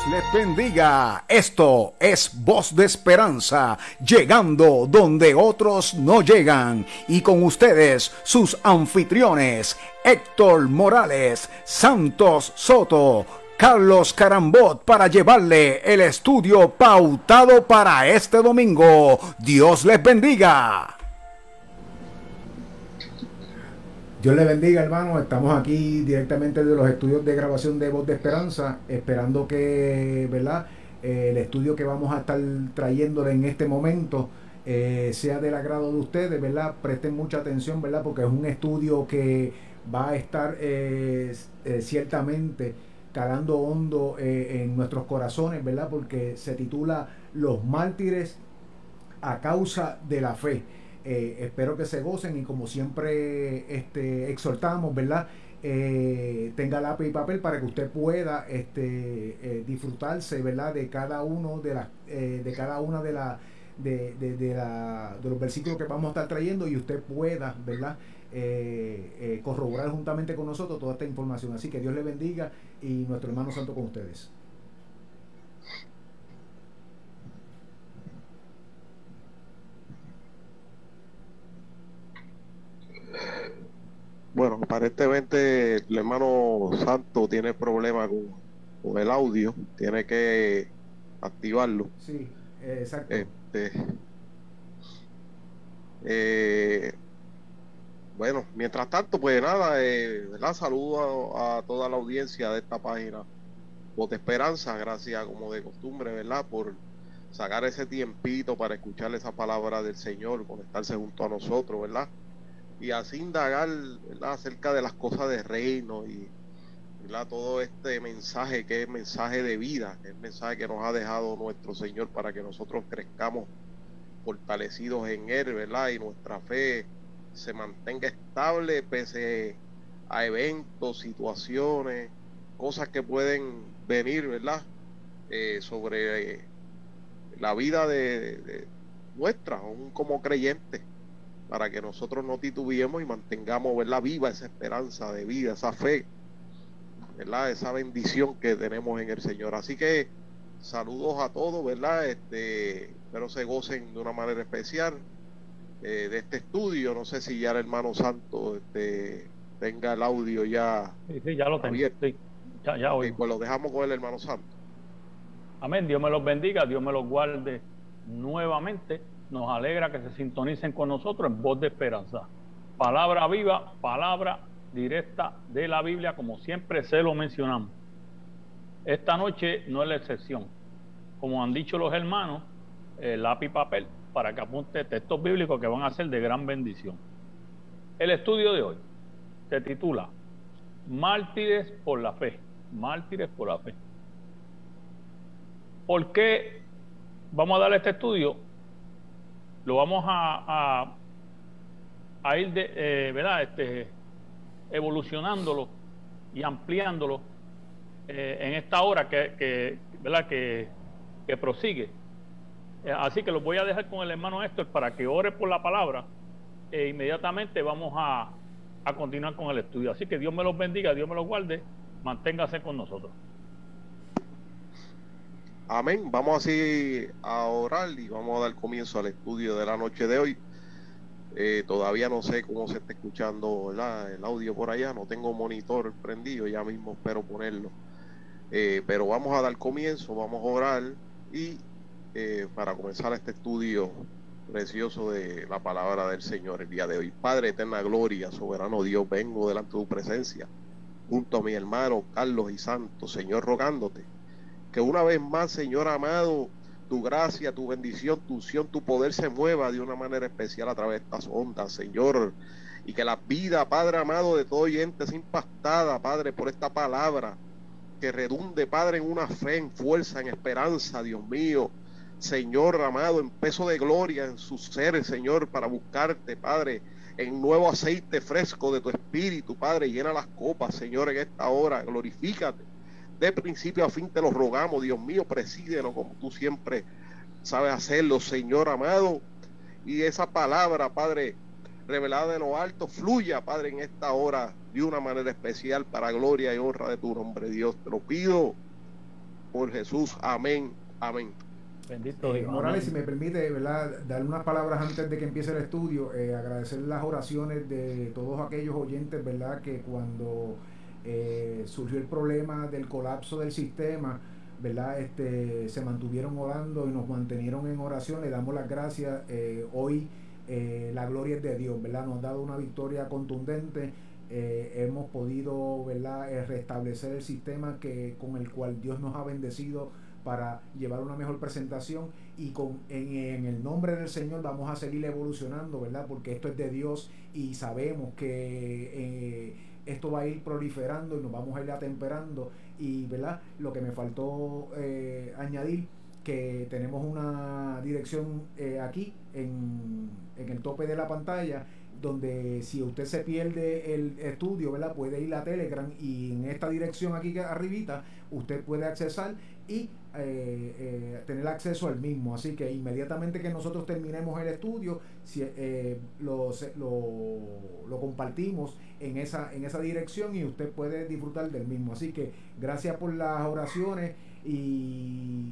les bendiga. Esto es Voz de Esperanza, llegando donde otros no llegan. Y con ustedes, sus anfitriones, Héctor Morales, Santos Soto, Carlos Carambot, para llevarle el estudio pautado para este domingo. Dios les bendiga. Dios le bendiga, hermano. Estamos aquí directamente de los estudios de grabación de Voz de Esperanza, esperando que, ¿verdad?, el estudio que vamos a estar trayéndole en este momento sea del agrado de ustedes, ¿verdad? Presten mucha atención, ¿verdad? Porque es un estudio que va a estar ciertamente calando hondo en nuestros corazones, ¿verdad? Porque se titula Los mártires a causa de la fe. Espero que se gocen y, como siempre exhortamos, ¿verdad? Tenga lápiz y papel para que usted pueda disfrutarse, ¿verdad?, de cada uno de cada una de los versículos que vamos a estar trayendo, y usted pueda, ¿verdad?, corroborar juntamente con nosotros toda esta información. Así que Dios le bendiga y nuestro hermano santo con ustedes. Bueno, aparentemente el hermano Santo tiene problemas con el audio, tiene que activarlo. Sí, exacto. Bueno, mientras tanto, pues nada, ¿verdad? Saludo a toda la audiencia de esta página Voz de Esperanza. Gracias, como de costumbre, ¿verdad?, por sacar ese tiempito para escuchar esa palabra del Señor, conectarse junto a nosotros, ¿verdad?, y así indagar, ¿verdad?, acerca de las cosas del reino y, ¿verdad?, todo este mensaje que es mensaje de vida, que es mensaje que nos ha dejado nuestro Señor para que nosotros crezcamos fortalecidos en Él, ¿verdad?, y nuestra fe se mantenga estable pese a eventos, situaciones, cosas que pueden venir, ¿verdad?, sobre la vida de nuestra, aún como creyentes, para que nosotros no titubeemos y mantengamos, ¿verdad?, viva esa esperanza de vida, esa fe, ¿verdad?, esa bendición que tenemos en el Señor. Así que saludos a todos, ¿verdad? Espero se gocen de una manera especial de este estudio. No sé si ya el hermano Santo tenga el audio ya. Sí, ya lo tengo. Sí, ya okay, pues lo dejamos con el hermano Santo. Amén. Dios me los bendiga, Dios me los guarde nuevamente. Nos alegra que se sintonicen con nosotros en Voz de Esperanza. Palabra viva, palabra directa de la Biblia, como siempre se lo mencionamos. Esta noche no es la excepción. Como han dicho los hermanos, lápiz y papel para que apunte textos bíblicos que van a ser de gran bendición. El estudio de hoy se titula Mártires por la fe. Mártires por la fe. ¿Por qué vamos a dar este estudio? Lo vamos a ir ¿verdad?, evolucionándolo y ampliándolo en esta hora ¿verdad?, que prosigue. Así que lo voy a dejar con el hermano Héctor para que ore por la palabra e inmediatamente vamos a continuar con el estudio. Así que Dios me los bendiga, Dios me los guarde, manténgase con nosotros. Amén. Vamos así a orar y vamos a dar comienzo al estudio de la noche de hoy. Todavía no sé cómo se está escuchando, ¿verdad?, el audio por allá. No tengo monitor prendido, ya mismo espero ponerlo. Pero vamos a dar comienzo, vamos a orar y para comenzar este estudio precioso de la palabra del Señor el día de hoy. Padre, eterna gloria, soberano Dios, vengo delante de tu presencia junto a mi hermano Carlos y Santos, Señor, rogándote que una vez más, Señor amado, tu gracia, tu bendición, tu unción, tu poder se mueva de una manera especial a través de estas ondas, Señor, y que la vida, Padre amado, de todo oyente sea impactada, Padre, por esta palabra, que redunde, Padre, en una fe, en fuerza, en esperanza, Dios mío, Señor amado, en peso de gloria en sus seres, Señor, para buscarte, Padre, en nuevo aceite fresco de tu espíritu, Padre. Llena las copas, Señor, en esta hora, glorifícate de principio a fin, te lo rogamos, Dios mío, presídenos como tú siempre sabes hacerlo, Señor amado, y esa palabra, Padre, revelada de lo alto, fluya, Padre, en esta hora de una manera especial para gloria y honra de tu nombre, Dios. Te lo pido por Jesús. Amén. Amén. Bendito Dios. Morales, si me permite, ¿verdad?, dar unas palabras antes de que empiece el estudio, agradecer las oraciones de todos aquellos oyentes, ¿verdad?, que cuando surgió el problema del colapso del sistema, ¿verdad?, se mantuvieron orando y nos mantuvieron en oración. Le damos las gracias. Hoy la gloria es de Dios, ¿verdad? Nos ha dado una victoria contundente. Hemos podido, ¿verdad?, restablecer el sistema con el cual Dios nos ha bendecido para llevar una mejor presentación, y en el nombre del Señor vamos a seguir evolucionando, ¿verdad?, porque esto es de Dios y sabemos que esto va a ir proliferando y nos vamos a ir atemperando. Y, ¿verdad?, lo que me faltó añadir, que tenemos una dirección aquí en el tope de la pantalla, donde si usted se pierde el estudio, ¿verdad?, puede ir a Telegram, y en esta dirección aquí arribita usted puede accesar y tener acceso al mismo. Así que inmediatamente que nosotros terminemos el estudio, lo compartimos en esa dirección y usted puede disfrutar del mismo. Así que gracias por las oraciones y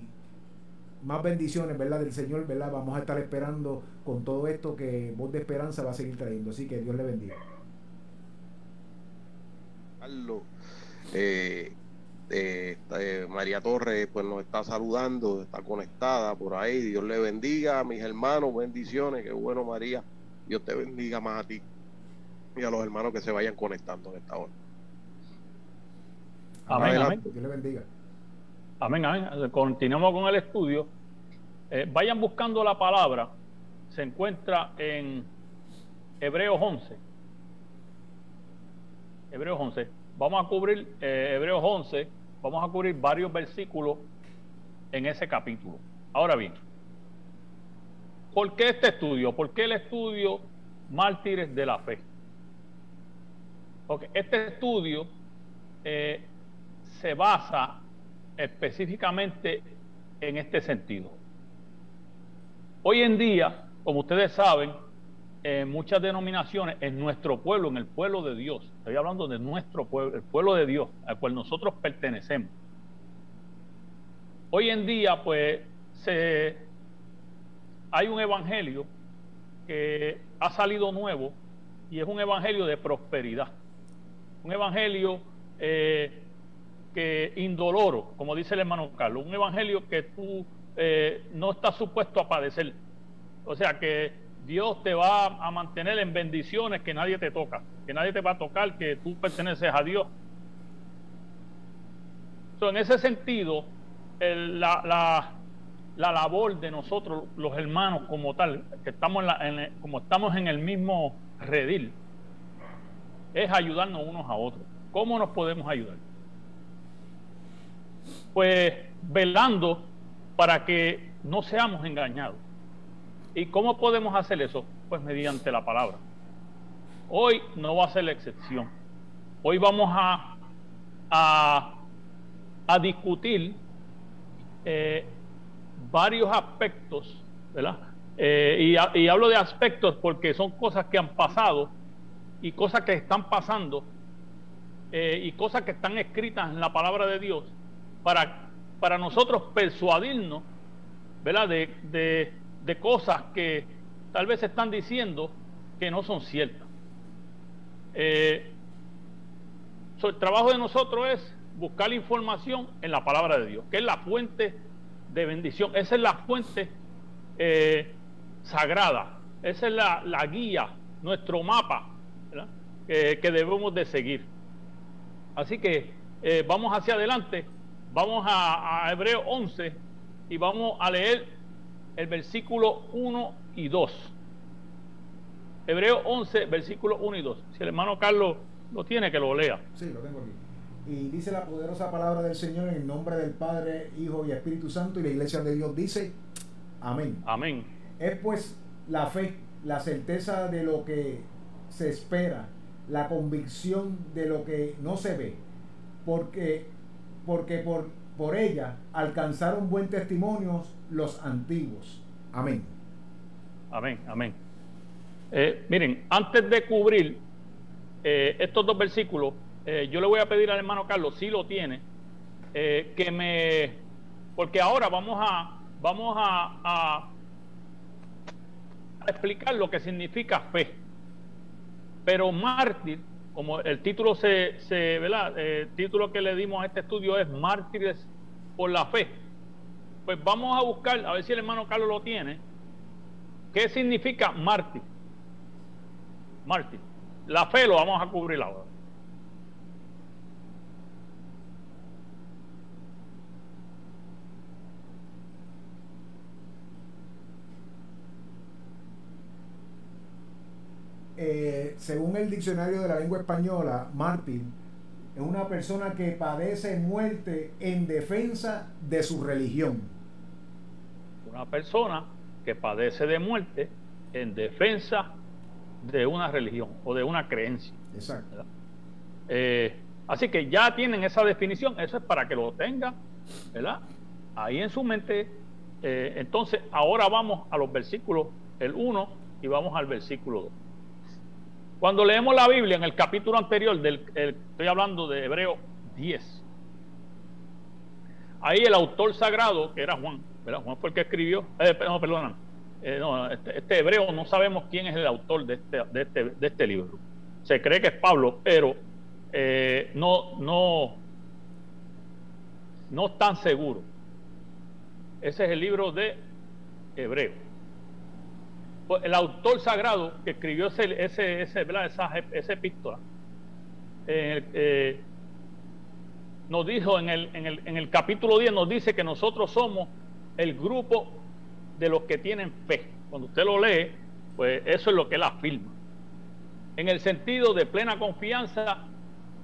más bendiciones, ¿verdad?, del Señor, ¿verdad? Vamos a estar esperando con todo esto que Voz de Esperanza va a seguir trayendo. Así que Dios le bendiga. Carlos, María Torres pues nos está saludando, está conectada por ahí. Dios le bendiga, mis hermanos, bendiciones. Qué bueno, María. Dios te bendiga más a ti y a los hermanos que se vayan conectando en esta hora. Amén, amén. Dios le bendiga. Amén, amén. Continuamos con el estudio. Vayan buscando la palabra. Se encuentra en Hebreos 11. Hebreos 11. Vamos a cubrir Hebreos 11. Vamos a cubrir varios versículos en ese capítulo. Ahora bien, ¿por qué este estudio? ¿Por qué el estudio Mártires de la Fe? Porque este estudio se basa específicamente en este sentido. Hoy en día, como ustedes saben, en muchas denominaciones, en nuestro pueblo, en el pueblo de Dios, estoy hablando de nuestro pueblo, el pueblo de Dios, al cual nosotros pertenecemos. Hoy en día, pues, hay un evangelio que ha salido nuevo, y es un evangelio de prosperidad, un evangelio que indoloro, como dice el hermano Carlos, un evangelio que tú no estás supuesto a padecer. O sea que Dios te va a mantener en bendiciones, que nadie te toca, que nadie te va a tocar, que tú perteneces a Dios. En ese sentido, la labor de nosotros, los hermanos como tal, que estamos como estamos en el mismo redil, es ayudarnos unos a otros. ¿Cómo nos podemos ayudar? Pues velando para que no seamos engañados. ¿Y cómo podemos hacer eso? Pues mediante la palabra. Hoy no va a ser la excepción. Hoy vamos a discutir varios aspectos, ¿verdad? Y hablo de aspectos porque son cosas que han pasado y cosas que están pasando y cosas que están escritas en la palabra de Dios para nosotros persuadirnos, ¿verdad?, de cosas que tal vez se están diciendo que no son ciertas. El trabajo de nosotros es buscar la información en la palabra de Dios, que es la fuente de bendición. Esa es la fuente sagrada, esa es la guía, nuestro mapa, ¿verdad?, que debemos de seguir. Así que vamos hacia adelante, vamos a Hebreos 11 y vamos a leer el versículo 1 y 2. Hebreos 11, versículos 1 y 2. Si el hermano Carlos lo tiene, que lo lea. Sí, lo tengo aquí. Y dice la poderosa palabra del Señor en el nombre del Padre, Hijo y Espíritu Santo, y la iglesia de Dios dice, amén. Amén. Es pues la fe, la certeza de lo que se espera, la convicción de lo que no se ve, porque por ella alcanzaron buen testimonio los antiguos. Amén. Amén, amén. Miren, antes de cubrir estos dos versículos, yo le voy a pedir al hermano Carlos, si lo tiene, que porque ahora vamos a explicar lo que significa fe. Pero mártir, como el título ¿verdad? El título que le dimos a este estudio es Mártires por la Fe. Pues vamos a buscar, a ver si el hermano Carlos lo tiene. ¿Qué significa mártir? Mártir. La fe lo vamos a cubrir ahora. Según el diccionario de la lengua española, mártir es una persona que padece muerte en defensa de su religión. Una persona que padece de muerte en defensa de una religión o de una creencia. Exacto. Así que ya tienen esa definición, eso es para que lo tengan, ¿verdad? Ahí en su mente. Entonces, ahora vamos a los versículos, el 1 y vamos al versículo 2. Cuando leemos la Biblia en el capítulo anterior, estoy hablando de Hebreo 10, ahí el autor sagrado, que era Juan, ¿verdad? Juan fue el que escribió, no, perdona, este hebreo no sabemos quién es el autor de este libro. Se cree que es Pablo, pero no tan seguro. Ese es el libro de Hebreo. Pues el autor sagrado que escribió esa epístola nos dijo en el capítulo 10, nos dice que nosotros somos el grupo de los que tienen fe. Cuando usted lo lee, pues eso es lo que él afirma, en el sentido de plena confianza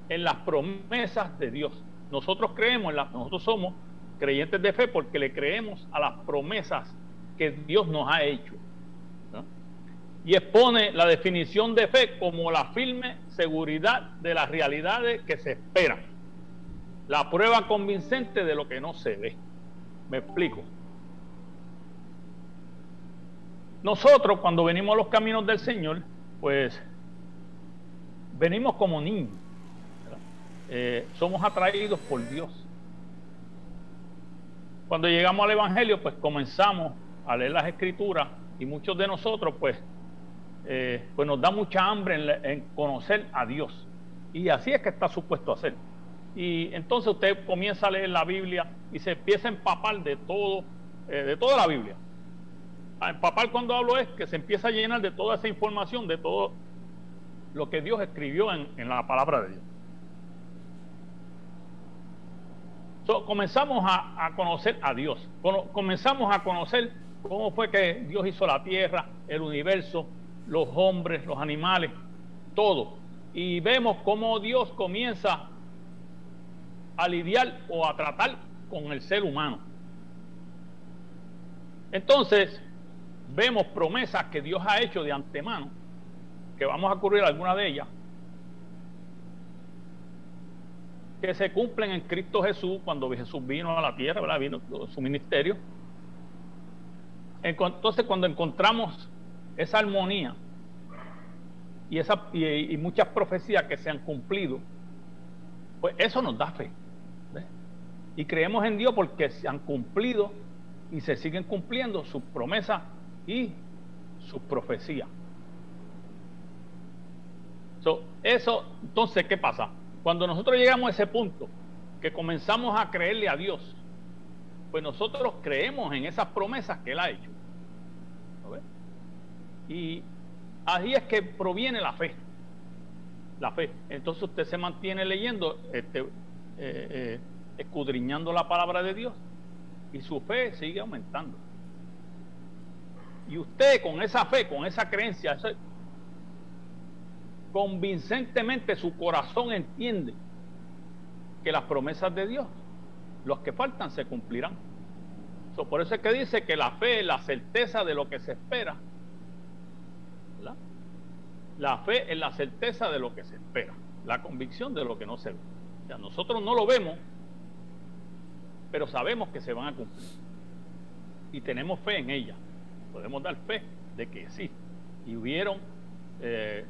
en las promesas de Dios. Nosotros creemos nosotros somos creyentes de fe porque le creemos a las promesas que Dios nos ha hecho, ¿no? Y expone la definición de fe como la firme seguridad de las realidades que se esperan, la prueba convincente de lo que no se ve. Me explico. Nosotros, cuando venimos a los caminos del Señor, pues venimos como niños, somos atraídos por Dios. Cuando llegamos al Evangelio, pues comenzamos a leer las Escrituras, y muchos de nosotros pues nos da mucha hambre en conocer a Dios, y así es que está supuesto a ser. Y entonces usted comienza a leer la Biblia y se empieza a empapar de toda la Biblia. A empapar, cuando hablo, es que se empieza a llenar de toda esa información, de todo lo que Dios escribió en la palabra de Dios. Comenzamos a conocer a Dios, comenzamos a conocer cómo fue que Dios hizo la tierra, el universo, los hombres, los animales, todo. Y vemos cómo Dios comienza a lidiar o a tratar con el ser humano. Entonces vemos promesas que Dios ha hecho de antemano, que vamos a cubrir alguna de ellas, que se cumplen en Cristo Jesús, cuando Jesús vino a la tierra, ¿verdad? Vino su ministerio. Entonces, cuando encontramos esa armonía y muchas profecías que se han cumplido, pues eso nos da fe, ¿ves? Y creemos en Dios porque se han cumplido y se siguen cumpliendo sus promesas y sus profecías. Eso, entonces, ¿qué pasa? Cuando nosotros llegamos a ese punto, que comenzamos a creerle a Dios, pues nosotros creemos en esas promesas que Él ha hecho, ¿no ves? Y ahí es que proviene la fe. La fe. Entonces usted se mantiene leyendo, escudriñando la palabra de Dios, y su fe sigue aumentando. Y usted, con esa fe, con esa creencia, convincentemente su corazón entiende que las promesas de Dios, los que faltan, se cumplirán. Por eso es que dice que la fe es la certeza de lo que se espera, ¿verdad? La fe es la certeza de lo que se espera, la convicción de lo que no se ve. O sea, nosotros no lo vemos, pero sabemos que se van a cumplir y tenemos fe en ella. Podemos dar fe de que sí, y hubieron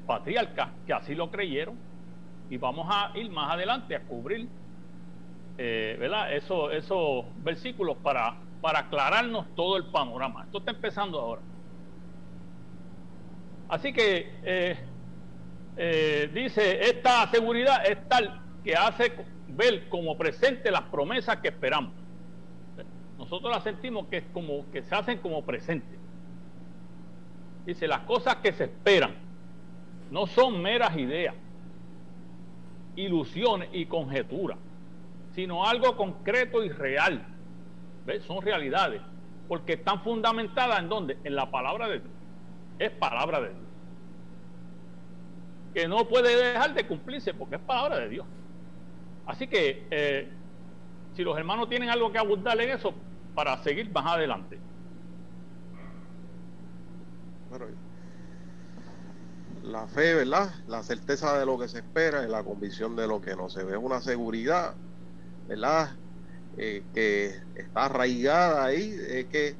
patriarcas que así lo creyeron, y vamos a ir más adelante a cubrir ¿verdad? Esos versículos para aclararnos todo el panorama. Esto está empezando ahora. Así que dice, esta seguridad es tal que hace ver como presente las promesas que esperamos. Nosotros las sentimos que es como que se hacen como presentes. Dice, las cosas que se esperan no son meras ideas, ilusiones y conjeturas, sino algo concreto y real. ¿Ves? Son realidades, porque están fundamentadas ¿en dónde? En la palabra de Dios. Es palabra de Dios, que no puede dejar de cumplirse porque es palabra de Dios. Así que si los hermanos tienen algo que abundar en eso para seguir más adelante. Bueno, la fe, ¿verdad? La certeza de lo que se espera y la convicción de lo que no se ve. Es una seguridad, ¿verdad? Que está arraigada ahí, que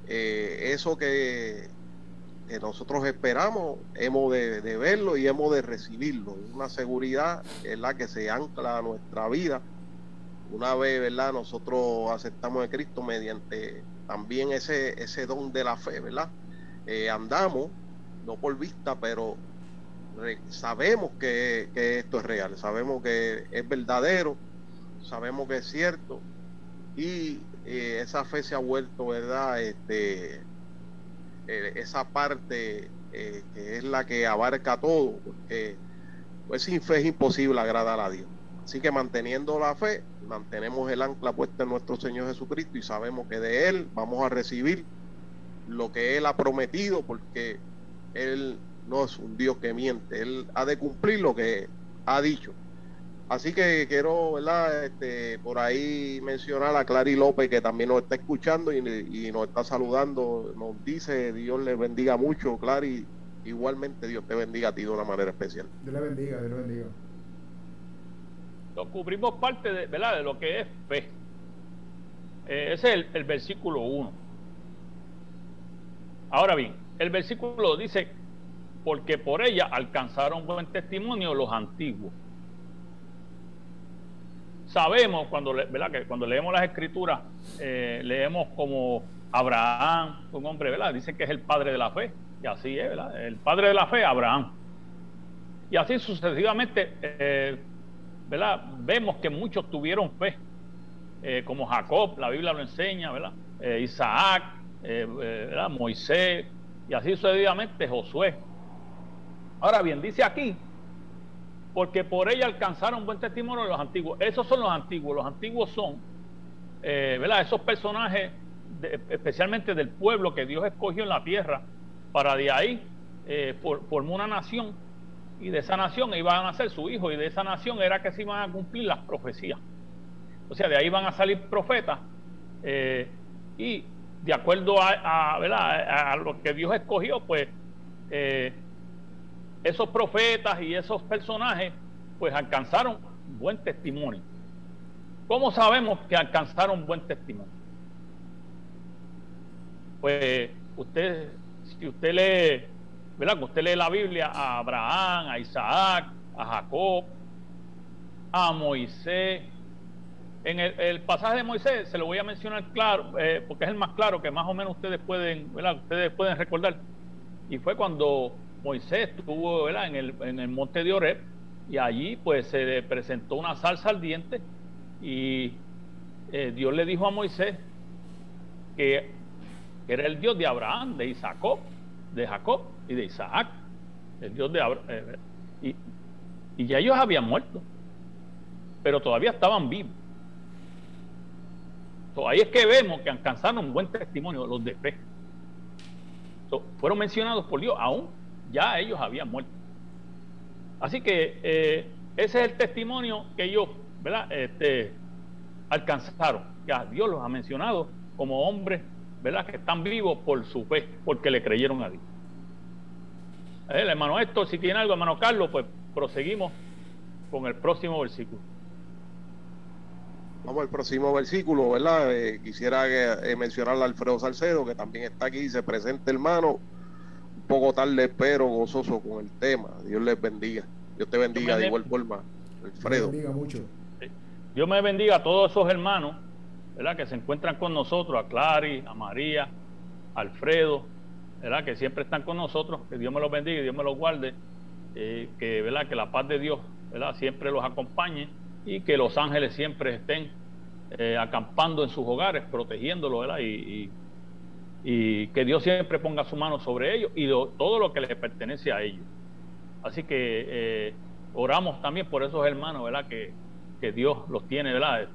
eso que nosotros esperamos, hemos de verlo y hemos de recibirlo. Una seguridad es la que se ancla a nuestra vida. Una vez, ¿verdad? Nosotros aceptamos a Cristo mediante también ese don de la fe, ¿verdad? Andamos, no por vista, pero sabemos que esto es real, sabemos que es verdadero, sabemos que es cierto, y esa fe se ha vuelto, ¿verdad? Esa parte que es la que abarca todo, porque pues sin fe es imposible agradar a Dios. Así que manteniendo la fe, mantenemos el ancla puesta en nuestro Señor Jesucristo y sabemos que de Él vamos a recibir lo que Él ha prometido, porque Él no es un Dios que miente, Él ha de cumplir lo que ha dicho. Así que quiero, ¿verdad? Por ahí mencionar a Clary López, que también nos está escuchando y nos está saludando. Nos dice, Dios le bendiga mucho, Clary. Igualmente Dios te bendiga a ti de una manera especial. Dios le bendiga, Dios le bendiga. Lo cubrimos parte de, ¿verdad?, de lo que es fe. Ese es el versículo 1. Ahora bien, el versículo dice, porque por ella alcanzaron buen testimonio los antiguos. Sabemos, ¿verdad?, que cuando leemos las escrituras, leemos como Abraham, un hombre, ¿verdad?, dicen que es el padre de la fe, y así es, ¿verdad?, el padre de la fe, Abraham. Y así sucesivamente, ¿verdad?, vemos que muchos tuvieron fe, como Jacob, la Biblia lo enseña, ¿verdad?, Isaac, ¿verdad?, Moisés, y así sucesivamente Josué. Ahora bien, dice aquí, porque por ella alcanzaron buen testimonio los antiguos. Esos son los antiguos. Los antiguos son, ¿verdad?, esos personajes, especialmente del pueblo que Dios escogió en la tierra, para de ahí formó una nación, y de esa nación iban a nacer su hijo, y de esa nación era que se iban a cumplir las profecías. O sea, de ahí van a salir profetas, y de acuerdo ¿verdad?, a lo que Dios escogió, pues esos profetas y esos personajes pues alcanzaron buen testimonio. ¿Cómo sabemos que alcanzaron buen testimonio? Pues si usted lee, ¿verdad?, que usted lee la Biblia, a Abraham, a Isaac, a Jacob, a Moisés. En el pasaje de Moisés se lo voy a mencionar claro, porque es el más claro, que más o menos ustedes pueden, ¿verdad?, ustedes pueden recordar. Y fue cuando Moisés estuvo, ¿verdad?, en el monte de Horeb, y allí pues se le presentó una zarza ardiente, y Dios le dijo a Moisés que era el Dios de Abraham, de Jacob y de Isaac, el Dios de Abraham, y ya ellos habían muerto, pero todavía estaban vivos. Ahí es que vemos que alcanzaron un buen testimonio los de fe. Fueron mencionados por Dios, aún ya ellos habían muerto. Así que ese es el testimonio que ellos, ¿verdad?, alcanzaron, que Dios los ha mencionado como hombres, ¿verdad?, que están vivos por su fe, porque le creyeron a Dios. El hermano Héctor, si tiene algo, hermano Carlos, pues proseguimos con el próximo versículo. Vamos al próximo versículo, ¿verdad? Quisiera mencionarle a Alfredo Salcedo, que también está aquí, se presenta, hermano, un poco tarde, pero gozoso con el tema. Dios les bendiga. Dios te bendiga de igual forma, Alfredo. Dios bendiga mucho. Dios me bendiga a todos esos hermanos, ¿verdad?, que se encuentran con nosotros, a Clary, a María, a Alfredo, ¿verdad?, que siempre están con nosotros. Que Dios me los bendiga y Dios me los guarde, que, ¿verdad?, que la paz de Dios, ¿verdad?, siempre los acompañe, y que los ángeles siempre estén acampando en sus hogares, protegiéndolos, ¿verdad?, y que Dios siempre ponga su mano sobre ellos y todo lo que les pertenece a ellos. Así que oramos también por esos hermanos, ¿verdad?, que Dios los tiene, ¿verdad?,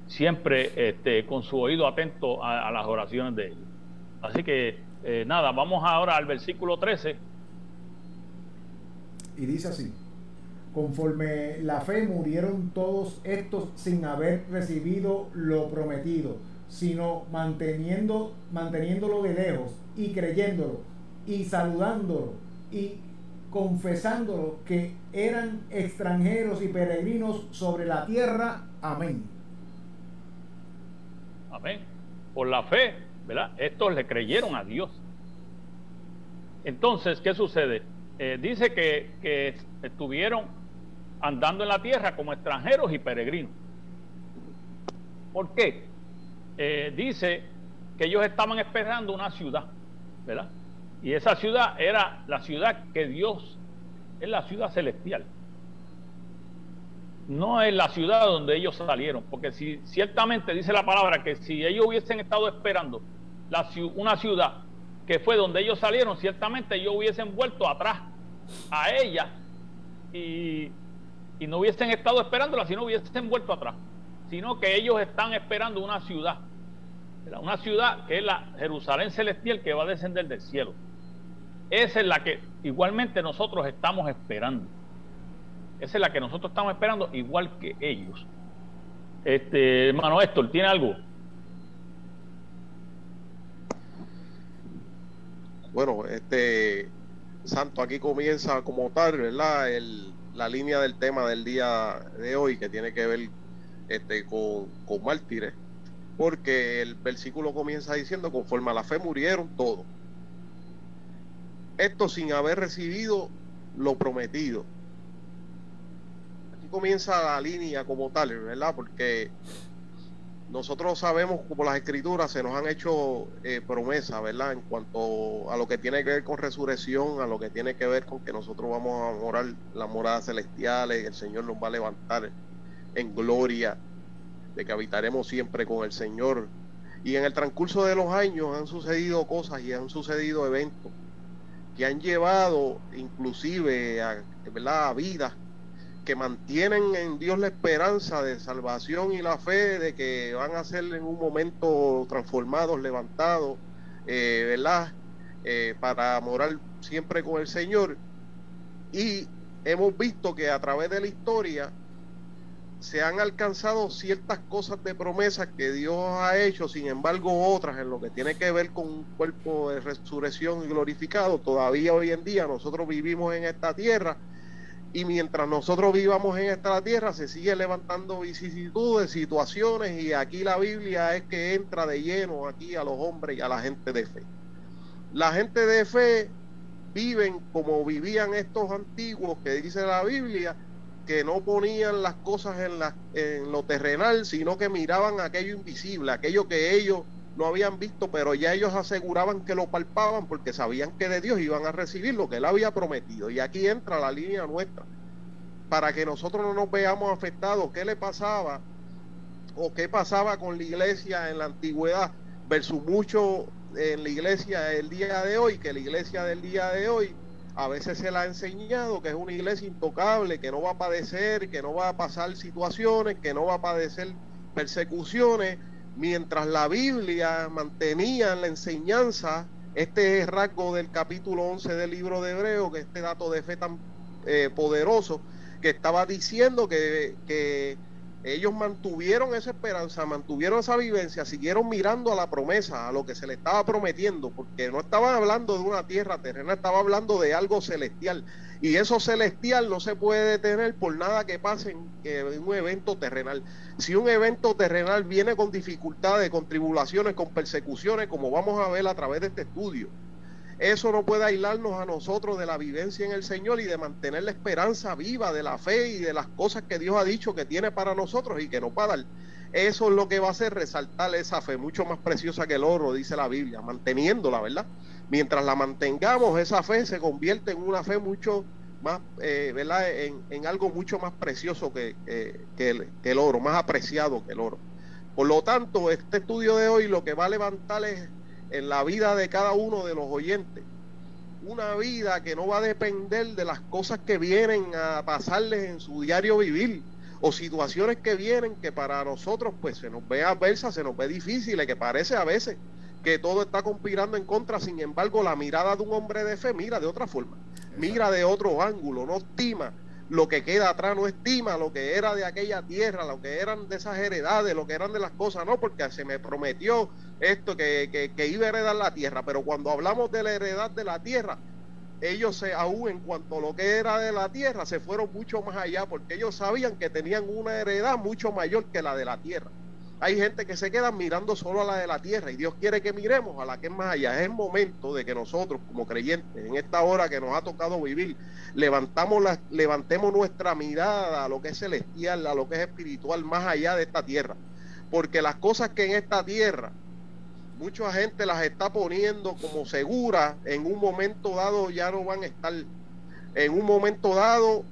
siempre con su oído atento a las oraciones de ellos. Así que nada, vamos ahora al versículo 13. Y dice así: conforme la fe murieron todos estos sin haber recibido lo prometido, sino manteniéndolo de lejos y creyéndolo y saludándolo y confesándolo que eran extranjeros y peregrinos sobre la tierra. Amén. Amén. Por la fe, ¿verdad?, estos le creyeron a Dios. Entonces, ¿qué sucede? Dice que estuvieron andando en la tierra como extranjeros y peregrinos. ¿Por qué? Dice que ellos estaban esperando una ciudad, ¿verdad? Y esa ciudad era la ciudad que Dios, es la ciudad celestial. No es la ciudad donde ellos salieron, porque si ciertamente dice la palabra que si ellos hubiesen estado esperando una ciudad que fue donde ellos salieron, ciertamente ellos hubiesen vuelto atrás a ella y no hubiesen estado esperándola, sino hubiesen vuelto atrás, sino que ellos están esperando una ciudad que es la Jerusalén celestial, que va a descender del cielo. Esa es la que igualmente nosotros estamos esperando. Esa es la que nosotros estamos esperando, igual que ellos. Hermano Héctor, ¿tiene algo? Bueno, Santo, aquí comienza como tal, ¿verdad?, la línea del tema del día de hoy, que tiene que ver con mártires, porque el versículo comienza diciendo: conforme a la fe murieron todos, esto sin haber recibido lo prometido. Aquí comienza la línea como tal, ¿verdad?, porque nosotros sabemos, como las escrituras se nos han hecho promesas, ¿verdad?, en cuanto a lo que tiene que ver con resurrección, a lo que tiene que ver con que nosotros vamos a morar las moradas celestiales, el Señor nos va a levantar en gloria, de que habitaremos siempre con el Señor. Y en el transcurso de los años han sucedido cosas y han sucedido eventos que han llevado inclusive a vidas que mantienen en Dios la esperanza de salvación y la fe de que van a ser en un momento transformados, levantados, para morar siempre con el Señor. Y hemos visto que a través de la historia se han alcanzado ciertas cosas de promesas que Dios ha hecho, sin embargo otras en lo que tiene que ver con un cuerpo de resurrección y glorificado. Todavía hoy en día nosotros vivimos en esta tierra, y mientras nosotros vivamos en esta tierra se sigue levantando vicisitudes, situaciones, y aquí la Biblia es que entra de lleno aquí a los hombres y a la gente de fe. La gente de fe viven como vivían estos antiguos, que dice la Biblia, que no ponían las cosas en lo terrenal, sino que miraban aquello invisible, aquello que ellos no habían visto, pero ya ellos aseguraban que lo palpaban, porque sabían que de Dios iban a recibir lo que Él había prometido. Y aquí entra la línea nuestra, para que nosotros no nos veamos afectados. ¿Qué le pasaba o qué pasaba con la iglesia en la antigüedad versus mucho en la iglesia del día de hoy? Que la iglesia del día de hoy a veces se la ha enseñado que es una iglesia intocable, que no va a padecer, que no va a pasar situaciones, que no va a padecer persecuciones, mientras la Biblia mantenía en la enseñanza este rasgo del capítulo 11 del libro de Hebreo, que este dato de fe tan poderoso, que estaba diciendo que ellos mantuvieron esa esperanza, mantuvieron esa vivencia, siguieron mirando a la promesa, a lo que se le estaba prometiendo, porque no estaban hablando de una tierra terrena, estaba hablando de algo celestial, y eso celestial no se puede detener por nada que pase en un evento terrenal. Si un evento terrenal viene con dificultades, con tribulaciones, con persecuciones, como vamos a ver a través de este estudio, eso no puede aislarnos a nosotros de la vivencia en el Señor y de mantener la esperanza viva de la fe y de las cosas que Dios ha dicho que tiene para nosotros y que nos va a dar. Eso es lo que va a hacer resaltar esa fe, mucho más preciosa que el oro, dice la Biblia, manteniéndola, ¿verdad? Mientras la mantengamos, esa fe se convierte en una fe mucho más, ¿verdad? En algo mucho más precioso que el oro, más apreciado que el oro. Por lo tanto, este estudio de hoy lo que va a levantar es en la vida de cada uno de los oyentes una vida que no va a depender de las cosas que vienen a pasarles en su diario vivir o situaciones que vienen que para nosotros pues se nos ve adversas, se nos ve difíciles, que parece a veces que todo está conspirando en contra. Sin embargo, la mirada de un hombre de fe mira de otra forma. Exacto. Mira de otro ángulo, no estima lo que queda atrás, no estima lo que era de aquella tierra, lo que eran de esas heredades, lo que eran de las cosas, no, porque se me prometió esto, que iba a heredar la tierra. Pero cuando hablamos de la heredad de la tierra, ellos aún en cuanto a lo que era de la tierra, se fueron mucho más allá, porque ellos sabían que tenían una heredad mucho mayor que la de la tierra. Hay gente que se queda mirando solo a la de la tierra y Dios quiere que miremos a la que es más allá. Es el momento de que nosotros como creyentes, en esta hora que nos ha tocado vivir, levantemos nuestra mirada a lo que es celestial, a lo que es espiritual, más allá de esta tierra. Porque las cosas que en esta tierra mucha gente las está poniendo como seguras, en un momento dado ya no van a estar. En un momento dado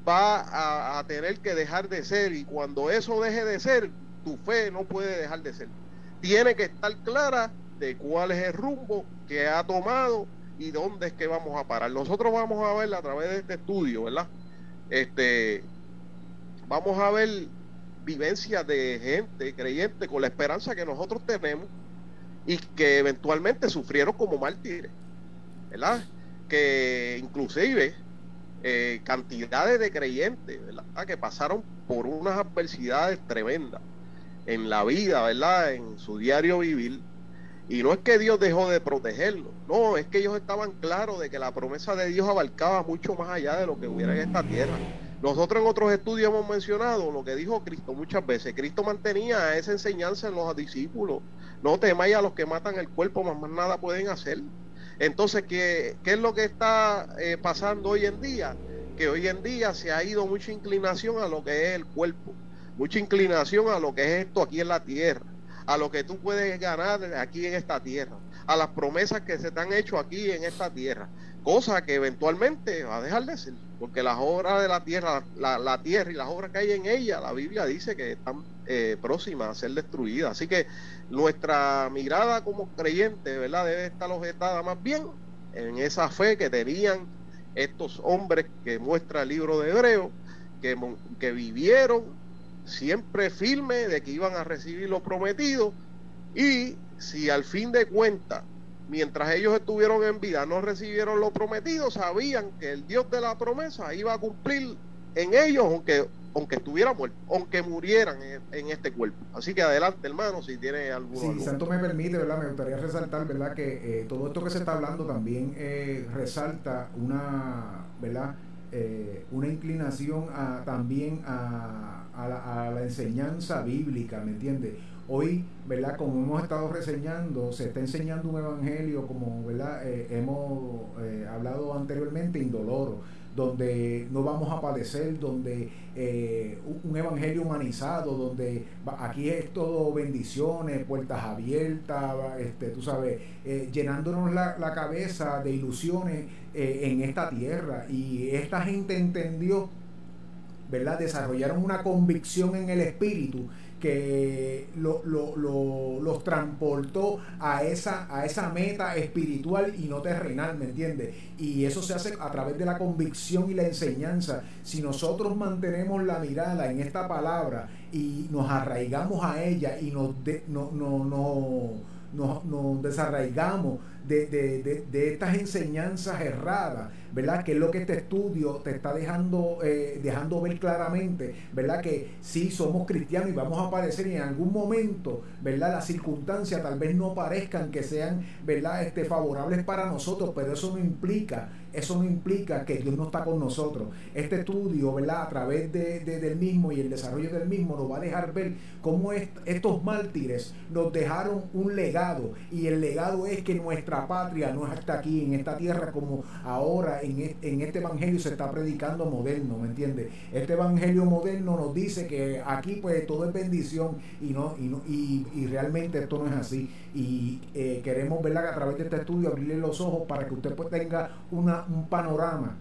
va a tener que dejar de ser, y cuando eso deje de ser, tu fe no puede dejar de ser. Tiene que estar clara de cuál es el rumbo que ha tomado y dónde es que vamos a parar. Nosotros vamos a ver a través de este estudio, ¿verdad? Vamos a ver vivencias de gente creyente con la esperanza que nosotros tenemos y que eventualmente sufrieron como mártires, ¿verdad? Que inclusive cantidades de creyentes, ¿verdad?, que pasaron por unas adversidades tremendas en la vida, ¿verdad?, en su diario vivir. Y no es que Dios dejó de protegerlos, no, es que ellos estaban claros de que la promesa de Dios abarcaba mucho más allá de lo que hubiera en esta tierra. Nosotros en otros estudios hemos mencionado lo que dijo Cristo muchas veces. Cristo mantenía esa enseñanza en los discípulos: no temáis a los que matan el cuerpo, más nada pueden hacer. Entonces, ¿qué es lo que está pasando hoy en día? Que hoy en día se ha ido mucha inclinación a lo que es el cuerpo, mucha inclinación a lo que es esto aquí en la tierra, a lo que tú puedes ganar aquí en esta tierra, a las promesas que se te han hecho aquí en esta tierra, cosa que eventualmente va a dejar de ser, porque las obras de la tierra, la tierra y las obras que hay en ella, la Biblia dice que están próximas a ser destruidas. Así que nuestra mirada como creyentes, ¿verdad?, debe estar objetada más bien en esa fe que tenían estos hombres que muestra el libro de Hebreos, que vivieron siempre firmes de que iban a recibir lo prometido. Y si al fin de cuentas, mientras ellos estuvieron en vida, no recibieron lo prometido, sabían que el Dios de la promesa iba a cumplir en ellos, aunque estuvieran muertos, aunque murieran en este cuerpo. Así que adelante, hermano, si tiene alguno. Si Santo me permite, ¿verdad?, me gustaría resaltar, ¿verdad?, que todo esto que se está hablando también resalta una, ¿verdad?, una inclinación también a la enseñanza bíblica, ¿me entiendes? Hoy, ¿verdad?, como hemos estado reseñando, se está enseñando un evangelio, como, ¿verdad?, hemos hablado anteriormente, indoloro, donde no vamos a padecer, donde un evangelio humanizado, donde aquí es todo bendiciones, puertas abiertas, tú sabes, llenándonos la cabeza de ilusiones en esta tierra. Y esta gente entendió, ¿verdad?, desarrollaron una convicción en el espíritu que los transportó a esa meta espiritual y no terrenal, ¿me entiendes? Y eso se hace a través de la convicción y la enseñanza. Si nosotros mantenemos la mirada en esta palabra y nos arraigamos a ella y nos desarraigamos de estas enseñanzas erradas, ¿verdad? Que es lo que este estudio te está dejando ver claramente, ¿verdad? Que sí somos cristianos y vamos a padecer y en algún momento, ¿verdad? Las circunstancias tal vez no parezcan que sean, ¿verdad? Favorables para nosotros, pero eso no implica que Dios no está con nosotros. Este estudio, ¿verdad? A través del mismo y el desarrollo del mismo nos va a dejar ver cómo estos mártires nos dejaron un legado, y el legado es que nuestra patria no es hasta aquí en esta tierra como ahora en este evangelio se está predicando moderno, ¿me entiendes? Este evangelio moderno nos dice que aquí pues todo es bendición y realmente esto no es así, y queremos, ¿verdad?, que a través de este estudio abrirle los ojos para que usted pues tenga un panorama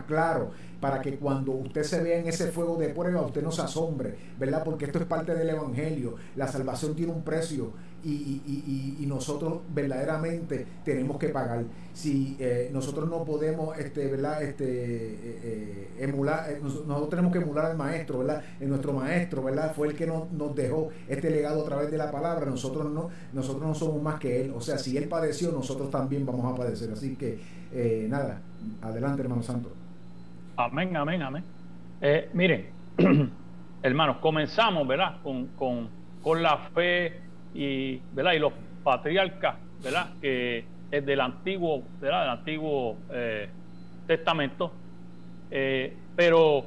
claro, para que cuando usted se vea en ese fuego de prueba usted no se asombre, ¿verdad? Porque esto es parte del evangelio. La salvación tiene un precio y nosotros verdaderamente tenemos que pagar. Si nosotros no podemos ¿verdad? Emular, nosotros tenemos que emular al maestro, ¿verdad? Nuestro maestro, ¿verdad? Fue el que nos dejó este legado a través de la palabra. Nosotros no somos más que él. O sea, si él padeció, nosotros también vamos a padecer. Así que nada, adelante, hermano Santo. Amén, amén, amén. Miren, hermanos, comenzamos, ¿verdad? Con la fe y, ¿verdad? Y los patriarcas, ¿verdad? Que es del antiguo, ¿verdad? Del antiguo testamento. Pero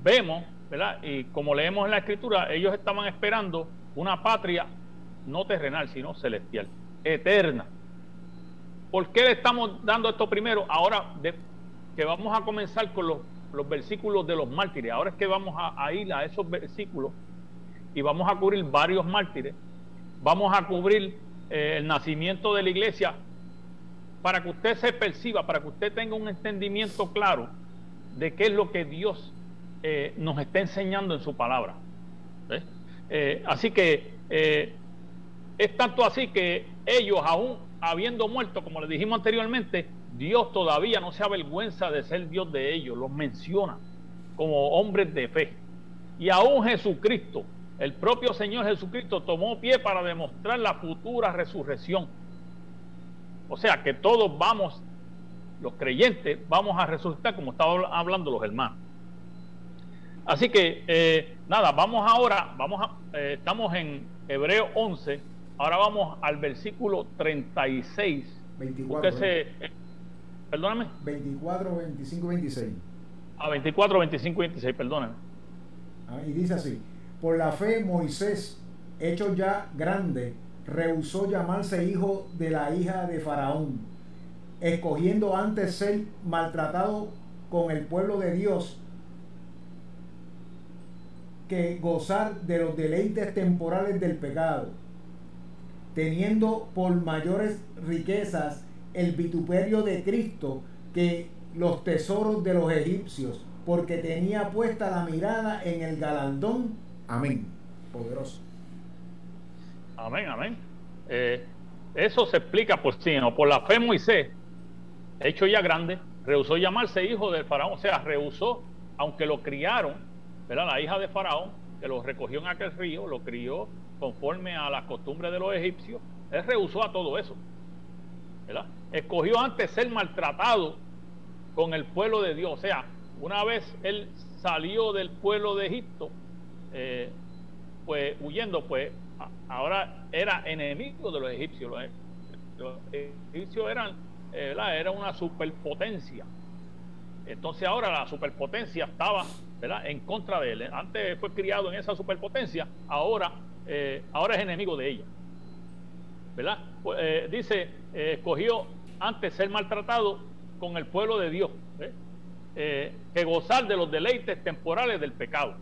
vemos, ¿verdad? Y como leemos en la escritura, ellos estaban esperando una patria no terrenal, sino celestial, eterna. ¿Por qué le estamos dando esto primero? Ahora que vamos a comenzar con los versículos de los mártires. Ahora es que vamos a ir a esos versículos y vamos a cubrir varios mártires. Vamos a cubrir el nacimiento de la iglesia, para que usted se perciba, para que usted tenga un entendimiento claro de qué es lo que Dios nos está enseñando en su palabra. Así que es tanto así que ellos, aún habiendo muerto, como les dijimos anteriormente, Dios todavía no se avergüenza de ser Dios de ellos, los menciona como hombres de fe. Y aún Jesucristo, el propio Señor Jesucristo, tomó pie para demostrar la futura resurrección. O sea que todos vamos, los creyentes, vamos a resucitar, como estaban hablando los hermanos. Así que nada, vamos ahora, estamos en Hebreos 11, ahora vamos al versículo 36. 24. Perdóname. 24, 25, 26. 24, 25, 26, perdóname. Y dice así: por la fe Moisés, hecho ya grande, rehusó llamarse hijo de la hija de Faraón, escogiendo antes ser maltratado con el pueblo de Dios que gozar de los deleites temporales del pecado, teniendo por mayores riquezas el vituperio de Cristo que los tesoros de los egipcios, porque tenía puesta la mirada en el galardón. Amén. Poderoso. Amén, amén. Eso se explica por sí, ¿no? Por la fe Moisés, hecho ya grande, rehusó llamarse hijo del faraón. O sea, rehusó, aunque lo criaron, ¿verdad? La hija de Faraón, que lo recogió en aquel río, lo crió conforme a las costumbres de los egipcios. Él rehusó a todo eso, ¿verdad? Escogió antes ser maltratado con el pueblo de Dios. O sea, una vez él salió del pueblo de Egipto, pues huyendo, pues ahora era enemigo de los egipcios. Los egipcios era una superpotencia. Entonces ahora la superpotencia estaba, ¿verdad?, en contra de él. Antes fue criado en esa superpotencia, ahora es enemigo de ella, ¿verdad? Pues, dice, escogió antes ser maltratado con el pueblo de Dios, que gozar de los deleites temporales del pecado.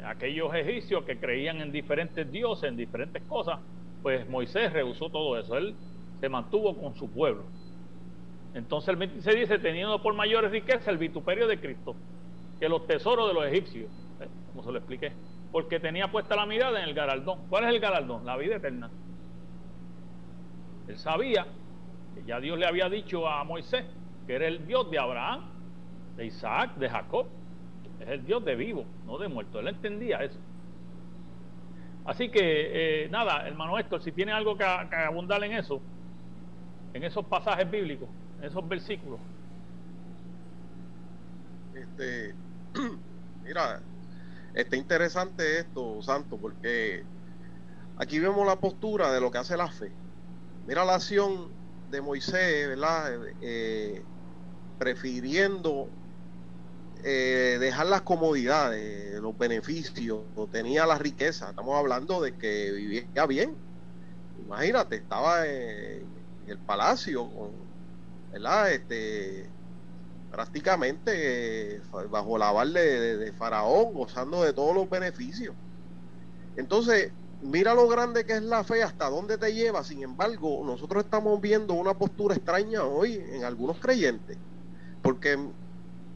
Aquellos egipcios que creían en diferentes dioses, en diferentes cosas, pues Moisés rehusó todo eso. Él se mantuvo con su pueblo. Entonces el 26 dice: teniendo por mayores riquezas el vituperio de Cristo que los tesoros de los egipcios, como se lo expliqué, porque tenía puesta la mirada en el galardón. ¿Cuál es el galardón? La vida eterna. Él sabía que ya Dios le había dicho a Moisés que era el Dios de Abraham, de Isaac, de Jacob. Es el Dios de vivo, no de muerto. Él entendía eso. Así que nada, hermano Héctor, si tiene algo que abundar en eso. en esos pasajes bíblicos, en esos versículos? Mira, está interesante esto, Santo, porque aquí vemos la postura de lo que hace la fe. Mira la acción de Moisés, ¿verdad? Prefiriendo dejar las comodidades, los beneficios, tenía la riqueza. Estamos hablando de que vivía bien. Imagínate, estaba en el palacio, ¿verdad? Prácticamente bajo la aval de Faraón, gozando de todos los beneficios. Entonces, mira lo grande que es la fe, hasta dónde te lleva. Sin embargo, nosotros estamos viendo una postura extraña hoy en algunos creyentes, porque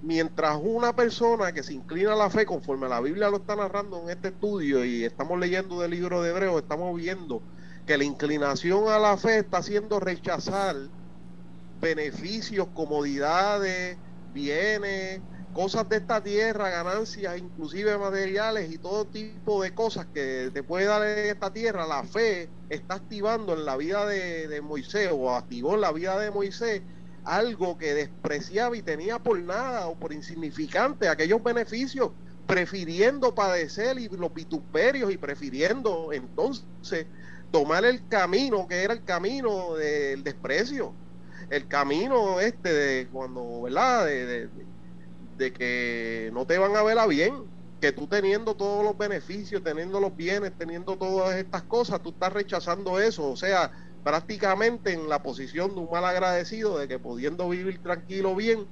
mientras una persona que se inclina a la fe, conforme la Biblia lo está narrando en este estudio y estamos leyendo del libro de Hebreos, estamos viendo que la inclinación a la fe está haciendo rechazar beneficios, comodidades, bienes, cosas de esta tierra, ganancias inclusive materiales y todo tipo de cosas que te puede dar en esta tierra. La fe está activando en la vida de Moisés, o activó en la vida de Moisés, algo que despreciaba y tenía por nada o por insignificante aquellos beneficios, prefiriendo padecer y los vituperios, y prefiriendo entonces tomar el camino que era el camino del desprecio, el camino de cuando, ¿verdad? De que no te van a ver a bien, que tú teniendo todos los beneficios, teniendo los bienes, teniendo todas estas cosas, tú estás rechazando eso. O sea, prácticamente en la posición de un mal agradecido, de que pudiendo vivir tranquilo bien,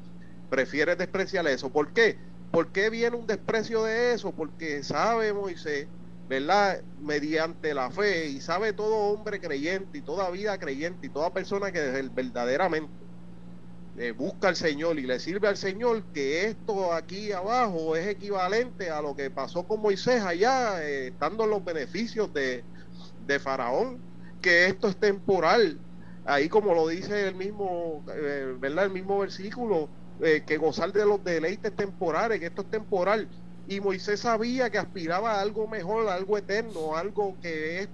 prefieres despreciar eso. ¿Por qué? ¿Por qué viene un desprecio de eso? Porque sabe Moisés, ¿verdad? Mediante la fe, y sabe todo hombre creyente y toda vida creyente y toda persona que verdaderamente busca al Señor y le sirve al Señor, que esto aquí abajo es equivalente a lo que pasó con Moisés allá, estando en los beneficios de Faraón, que esto es temporal, ahí como lo dice el mismo, ¿verdad? El mismo versículo, que gozar de los deleites temporales, que esto es temporal. Y Moisés sabía que aspiraba a algo mejor, a algo eterno, algo que es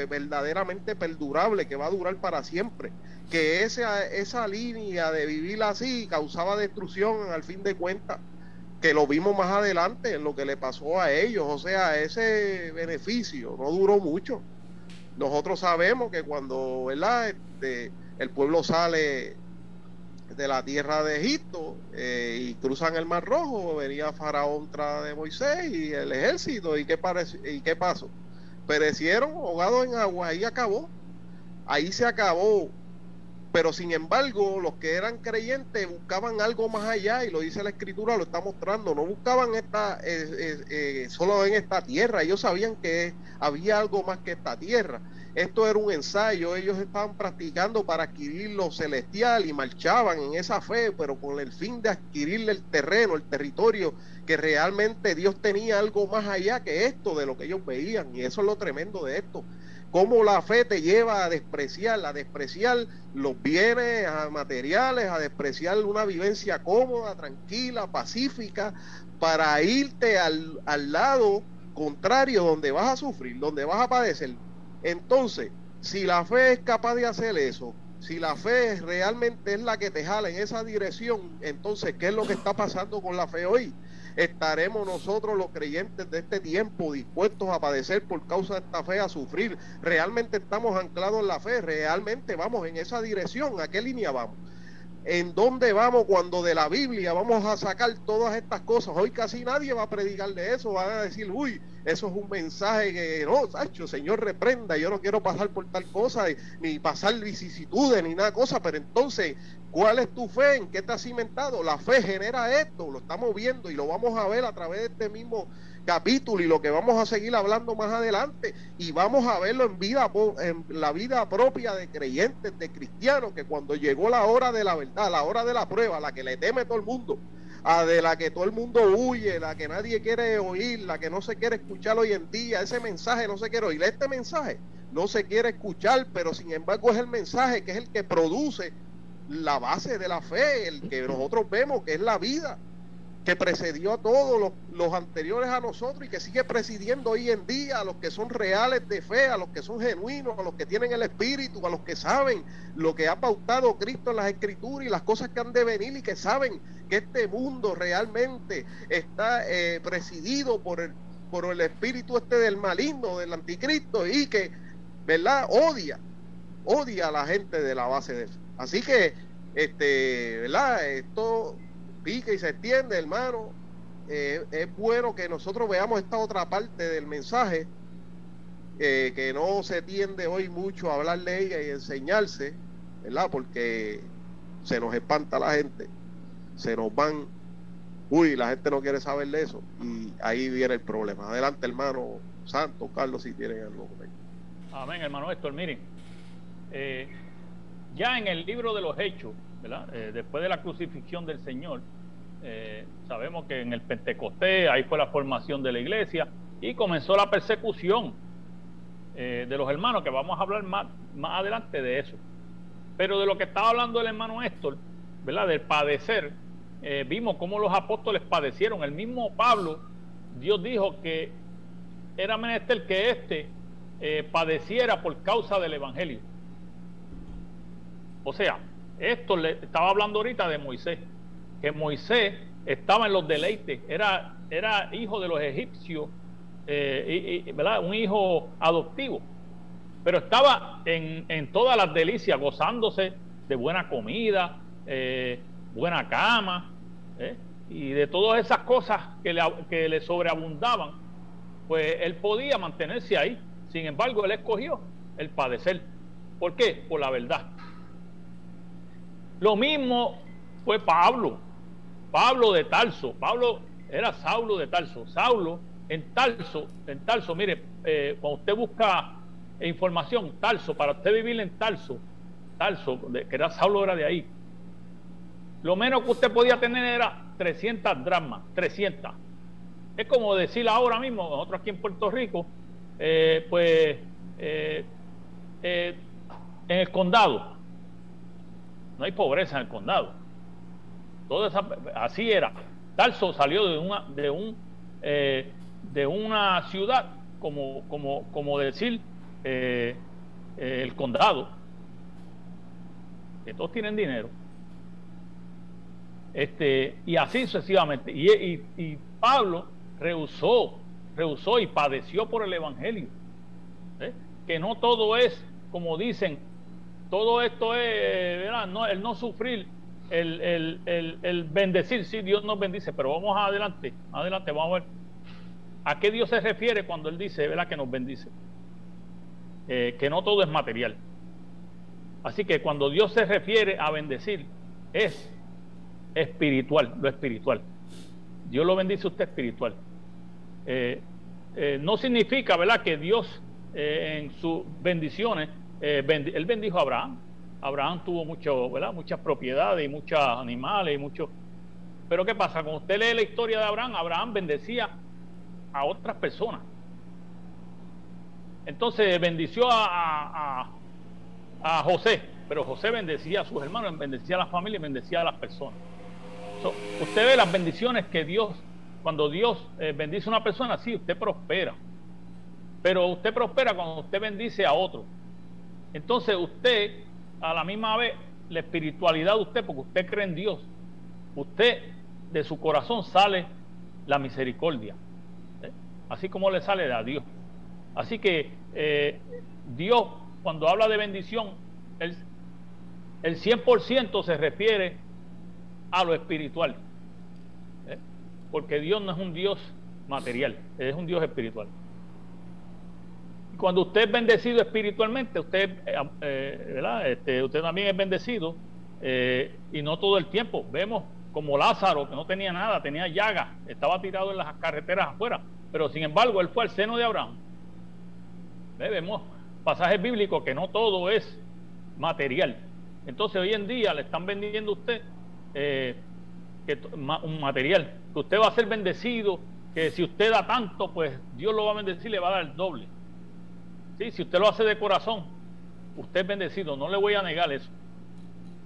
verdaderamente perdurable, que va a durar para siempre, que esa línea de vivir así causaba destrucción al fin de cuentas, que lo vimos más adelante en lo que le pasó a ellos. O sea, ese beneficio no duró mucho. Nosotros sabemos que cuando, ¿verdad? El pueblo sale de la tierra de Egipto y cruzan el Mar Rojo, venía Faraón tras de Moisés y el ejército, ¿y qué pasó? Perecieron ahogados en agua, ahí se acabó. Pero sin embargo, los que eran creyentes buscaban algo más allá, y lo dice la Escritura, lo está mostrando. No buscaban solo en esta tierra. Ellos sabían que había algo más que esta tierra. Esto era un ensayo. Ellos estaban practicando para adquirir lo celestial y marchaban en esa fe, pero con el fin de adquirir el terreno, el territorio, que realmente Dios tenía algo más allá que esto de lo que ellos veían. Y eso es lo tremendo de esto. Cómo la fe te lleva a despreciar los bienes materiales, a despreciar una vivencia cómoda, tranquila, pacífica, para irte al lado contrario, donde vas a sufrir, donde vas a padecer. Entonces, si la fe es capaz de hacer eso, si la fe realmente es la que te jala en esa dirección, entonces, ¿qué es lo que está pasando con la fe hoy? ¿Estaremos nosotros los creyentes de este tiempo dispuestos a padecer por causa de esta fe, a sufrir? ¿Realmente estamos anclados en la fe? ¿Realmente vamos en esa dirección? ¿A qué línea vamos? ¿En dónde vamos cuando de la Biblia vamos a sacar todas estas cosas? Hoy casi nadie va a predicar de eso, van a decir, uy, eso es un mensaje que no, Sacho, Señor reprenda, yo no quiero pasar por tal cosa, ni pasar vicisitudes, ni nada cosa. Pero entonces, ¿cuál es tu fe? ¿En qué te has cimentado? La fe genera esto, lo estamos viendo y lo vamos a ver a través de este mismo capítulo, y lo que vamos a seguir hablando más adelante, y vamos a verlo en la vida propia de creyentes, de cristianos, que cuando llegó la hora de la verdad, la hora de la prueba, la que le teme todo el mundo, de la que todo el mundo huye, la que nadie quiere oír, la que no se quiere escuchar hoy en día, ese mensaje no se quiere oír, este mensaje no se quiere escuchar, pero sin embargo es el mensaje que es el que produce la base de la fe, el que nosotros vemos que es la vida. que precedió a todos los anteriores a nosotros y que sigue presidiendo hoy en día a los que son reales de fe, a los que son genuinos, a los que tienen el Espíritu, a los que saben lo que ha pautado Cristo en las Escrituras y las cosas que han de venir, y que saben que este mundo realmente está presidido por el espíritu del maligno, del anticristo, y que, ¿verdad?, odia a la gente de la base de eso. Así que, ¿verdad?, esto pica y se extiende, hermano. Es bueno que nosotros veamos esta otra parte del mensaje, que no se tiende hoy mucho a hablar de ella y enseñarse, ¿verdad?, porque se nos espanta la gente, se nos van, la gente no quiere saber de eso, y ahí viene el problema. Adelante, hermano Santos, Carlos, si tienen algo. Amén, hermano Héctor. Miren, ya en el libro de los Hechos, ¿verdad?, después de la crucifixión del Señor, sabemos que en el Pentecostés, ahí fue la formación de la iglesia y comenzó la persecución de los hermanos, que vamos a hablar más adelante de eso. Pero de lo que estaba hablando el hermano Héctor, ¿verdad?, del padecer, vimos cómo los apóstoles padecieron. El mismo Pablo, Dios dijo que era menester que padeciera por causa del evangelio. O sea, esto le estaba hablando ahorita de Moisés, que Moisés estaba en los deleites, era hijo de los egipcios, ¿verdad?, un hijo adoptivo, pero estaba en todas las delicias, gozándose de buena comida, buena cama, y de todas esas cosas que le sobreabundaban. Pues él podía mantenerse ahí. Sin embargo, él escogió el padecer. ¿Por qué? Por la verdad. Lo mismo fue Pablo de Tarso. Pablo era Saulo de Tarso. Saulo en Tarso, mire, cuando usted busca información, Tarso, para usted vivir en Tarso, que era Saulo, era de ahí. Lo menos que usted podía tener era 300 dracmas, 300. Es como decir ahora mismo, nosotros aquí en Puerto Rico, en el condado, no hay pobreza en el condado. Así era. Tarso salió de una ciudad como decir el condado, que todos tienen dinero, y así sucesivamente. Y Pablo rehusó y padeció por el evangelio, que no todo es como dicen, todo esto es, ¿verdad?, no, el no sufrir, el bendecir. Sí, Dios nos bendice, pero vamos adelante, vamos a ver a qué Dios se refiere cuando Él dice, ¿verdad?, que nos bendice, que no todo es material. Así que cuando Dios se refiere a bendecir, es espiritual, lo espiritual. Dios lo bendice a usted espiritual. No significa, ¿verdad?, que Dios en sus bendiciones, Él bendijo a Abraham. Abraham tuvo muchas propiedades y muchos animales y pero ¿qué pasa? Cuando usted lee la historia de Abraham bendecía a otras personas. Entonces bendició a José, pero José bendecía a sus hermanos, bendecía a la familia y bendecía a las personas. Usted ve las bendiciones que Dios, cuando Dios bendice a una persona, sí, usted prospera, pero usted prospera cuando usted bendice a otro. Entonces usted, a la misma vez, la espiritualidad de usted, porque usted cree en Dios, usted, de su corazón sale la misericordia, así como le sale a Dios. Así que Dios, cuando habla de bendición, el 100% se refiere a lo espiritual, porque Dios no es un Dios material, es un Dios espiritual. Y cuando usted es bendecido espiritualmente, usted, ¿verdad?, usted también es bendecido, y no todo el tiempo. Vemos como Lázaro, que no tenía nada, tenía llagas, estaba tirado en las carreteras afuera, pero sin embargo él fue al seno de Abraham. Vemos pasajes bíblicos que no todo es material. Entonces hoy en día le están vendiendo a usted un material, que usted va a ser bendecido, que si usted da tanto, pues Dios lo va a bendecir, le va a dar el doble. ¿Sí? Si usted lo hace de corazón, usted es bendecido, no le voy a negar eso.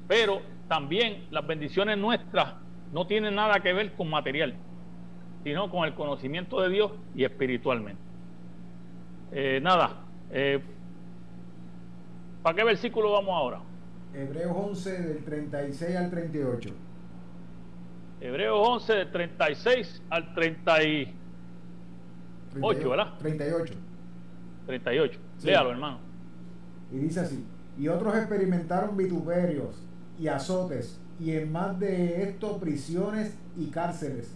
Pero también las bendiciones nuestras no tiene nada que ver con material, sino con el conocimiento de Dios y espiritualmente. ¿Para qué versículo vamos ahora? Hebreos 11 del 36 al 38. Hebreos 11 del 36 al 38, ¿verdad? 38. 38. Sí. Léalo, hermano. Y dice así: y otros experimentaron vituperios y azotes, y en más de esto prisiones y cárceles.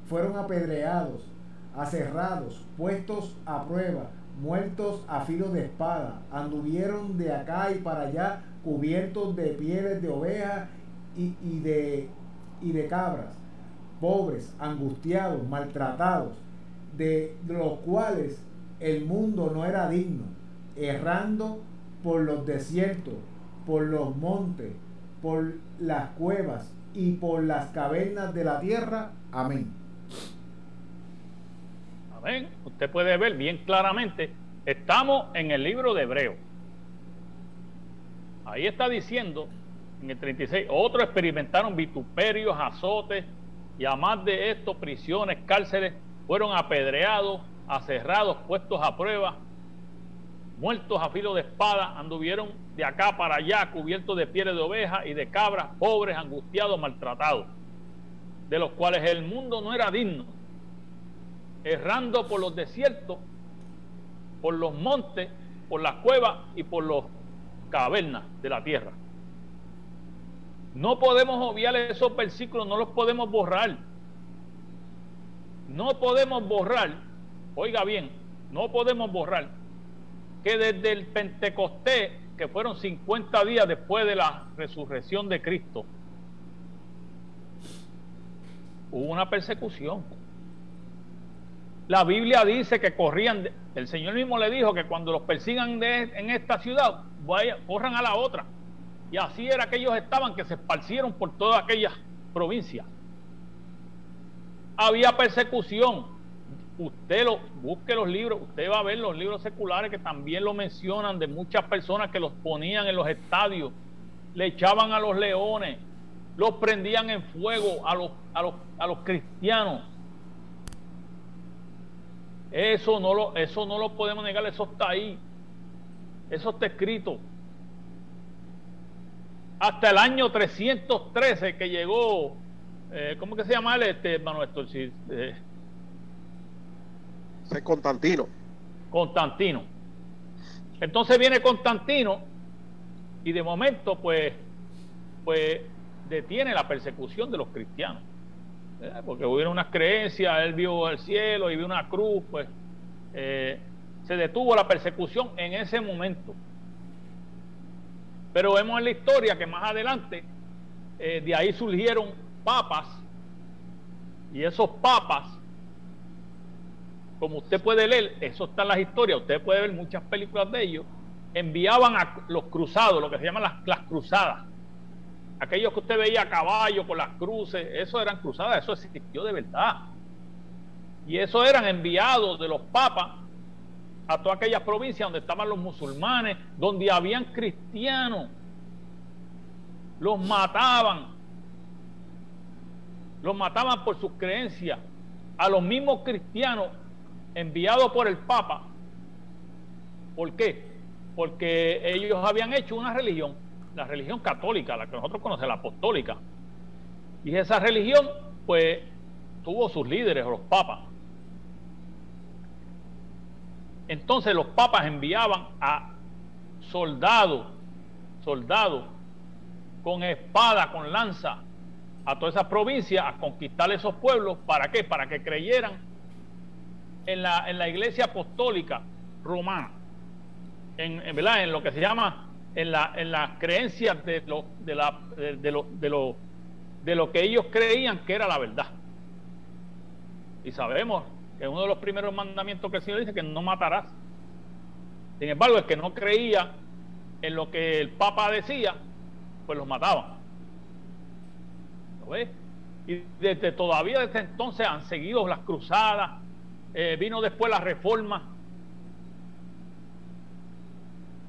Fueron apedreados, aserrados, puestos a prueba, muertos a filo de espada. Anduvieron de acá y para allá, cubiertos de pieles de ovejas y de cabras, pobres, angustiados, maltratados, de los cuales el mundo no era digno, errando por los desiertos, por los montes, por las cuevas y por las cavernas de la tierra. Amén. Amén. Usted puede ver bien claramente, estamos en el libro de Hebreos. Ahí está diciendo, en el 36, otros experimentaron vituperios, azotes, y a más de esto, prisiones, cárceles, fueron apedreados, aserrados, puestos a prueba, muertos a filo de espada, anduvieron de acá para allá, cubiertos de pieles de oveja y de cabras, pobres, angustiados, maltratados, de los cuales el mundo no era digno, errando por los desiertos, por los montes, por las cuevas y por las cavernas de la tierra. No podemos obviar esos versículos, no los podemos borrar. No podemos borrar, oiga bien, no podemos borrar que desde el Pentecostés, que fueron 50 días después de la resurrección de Cristo, hubo una persecución. La Biblia dice que corrían, el Señor mismo le dijo que cuando los persigan en esta ciudad, corran a la otra. Y así era que ellos estaban, que se esparcieron por todas aquellas provincias. Había persecución. Usted busque los libros, usted va a ver los libros seculares que también lo mencionan, de muchas personas que los ponían en los estadios, le echaban a los leones, los prendían en fuego a los cristianos. Eso no lo podemos negar, eso está ahí, eso está escrito. Hasta el año 313 que llegó, ¿cómo que se llama él, hermano Héctor? Es Constantino. Constantino. Entonces viene Constantino y de momento pues detiene la persecución de los cristianos. Porque hubieron unas creencias, él vio el cielo y vio una cruz, pues se detuvo la persecución en ese momento. Pero vemos en la historia que más adelante de ahí surgieron papas, y esos papas, como usted puede leer, eso está en las historias, usted puede ver muchas películas de ellos, enviaban a los cruzados, lo que se llaman las cruzadas. Aquellos que usted veía a caballo con las cruces, eso eran cruzadas, eso existió de verdad. Y eso eran enviados de los papas a todas aquellas provincias donde estaban los musulmanes, donde habían cristianos. Los mataban por sus creencias. A los mismos cristianos enviados por el Papa. ¿Por qué? Porque ellos habían hecho una religión, la religión católica, la que nosotros conocemos, la apostólica. Y esa religión, pues, tuvo sus líderes, los papas. Entonces los papas enviaban a soldados con espada, con lanza, a todas esas provincias a conquistar esos pueblos. ¿Para qué? Para que creyeran en la iglesia apostólica romana, ¿verdad? En lo que se llama, en las creencias de lo que ellos creían que era la verdad. Y sabemos que uno de los primeros mandamientos que el Señor dice que no matarás. Sin embargo, el que no creía en lo que el Papa decía, pues los mataban. ¿Lo ves? Y todavía desde entonces han seguido las cruzadas. Vino después la Reforma,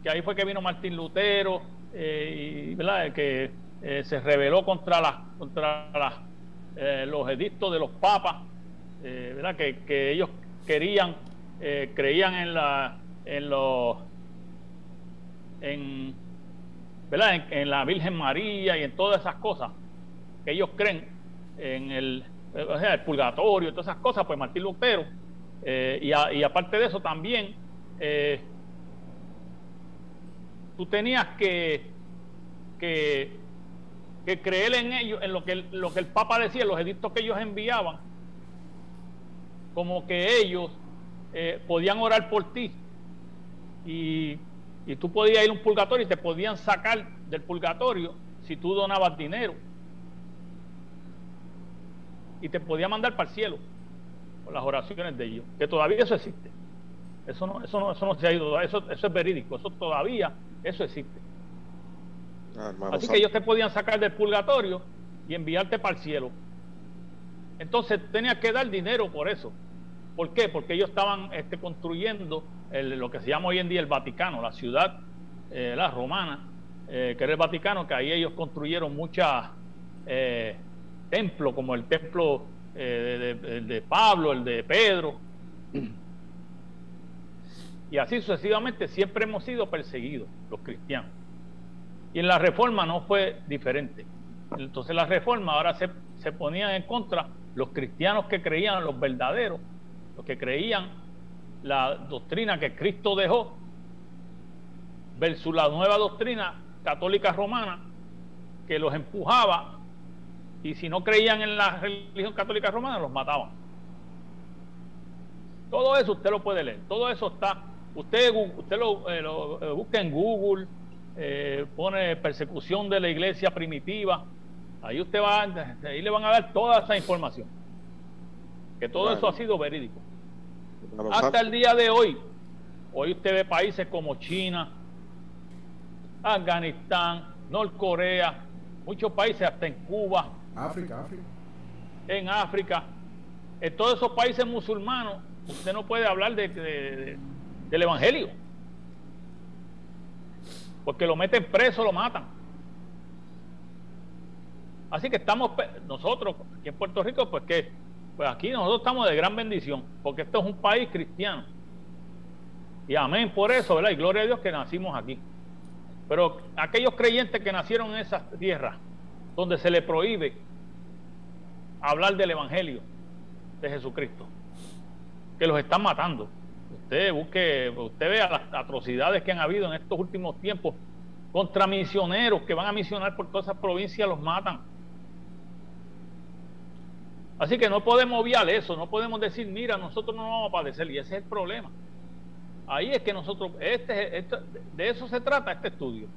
que ahí fue que vino Martín Lutero, y ¿verdad? Que se rebeló contra los edictos de los papas, ¿verdad? Que ellos querían, creían ¿verdad? En la Virgen María y en todas esas cosas que ellos creen en el purgatorio y todas esas cosas. Pues Martín Lutero, y aparte de eso también, tú tenías que creer en ellos, en lo que el Papa decía, los edictos que ellos enviaban, como que ellos podían orar por ti y tú podías ir a un purgatorio y te podían sacar del purgatorio si tú donabas dinero, y te podían mandar para el cielo por las oraciones de ellos, que todavía eso existe. Eso no se ha ido, eso es verídico, eso existe. Así que ellos te podían sacar del purgatorio y enviarte para el cielo. Entonces tenías que dar dinero por eso. ¿Por qué? Porque ellos estaban construyendo lo que se llama hoy en día el Vaticano, la ciudad la romana, que era el Vaticano, que ahí ellos construyeron muchos templos, como el templo de Pablo, el de Pedro, y así sucesivamente. Siempre hemos sido perseguidos los cristianos, y en la Reforma no fue diferente. Entonces la Reforma ahora se ponían en contra los cristianos que creían, los verdaderos, los que creían la doctrina que Cristo dejó, versus la nueva doctrina católica romana, que los empujaba, y si no creían en la religión católica romana, los mataban. Todo eso usted lo puede leer, todo eso está, usted lo busca en Google, pone persecución de la iglesia primitiva, ahí usted ahí le van a dar toda esa información, que todo eso ha sido verídico. Hasta el día de hoy usted ve países como China, Afganistán, Norcorea, muchos países, hasta en Cuba, en África, en todos esos países musulmanos, usted no puede hablar del evangelio, porque lo meten preso, lo matan. Así que estamos nosotros aquí en Puerto Rico, pues aquí nosotros estamos de gran bendición, porque esto es un país cristiano, y amén por eso, ¿verdad? Y gloria a Dios que nacimos aquí. Pero aquellos creyentes que nacieron en esas tierras donde se le prohíbe hablar del evangelio de Jesucristo, que los están matando, usted vea las atrocidades que han habido en estos últimos tiempos contra misioneros que van a misionar por todas esas provincias, los matan. Así que no podemos obviar eso, no podemos decir, mira, nosotros no vamos a padecer, y ese es el problema. Ahí es que nosotros, de eso se trata este estudio,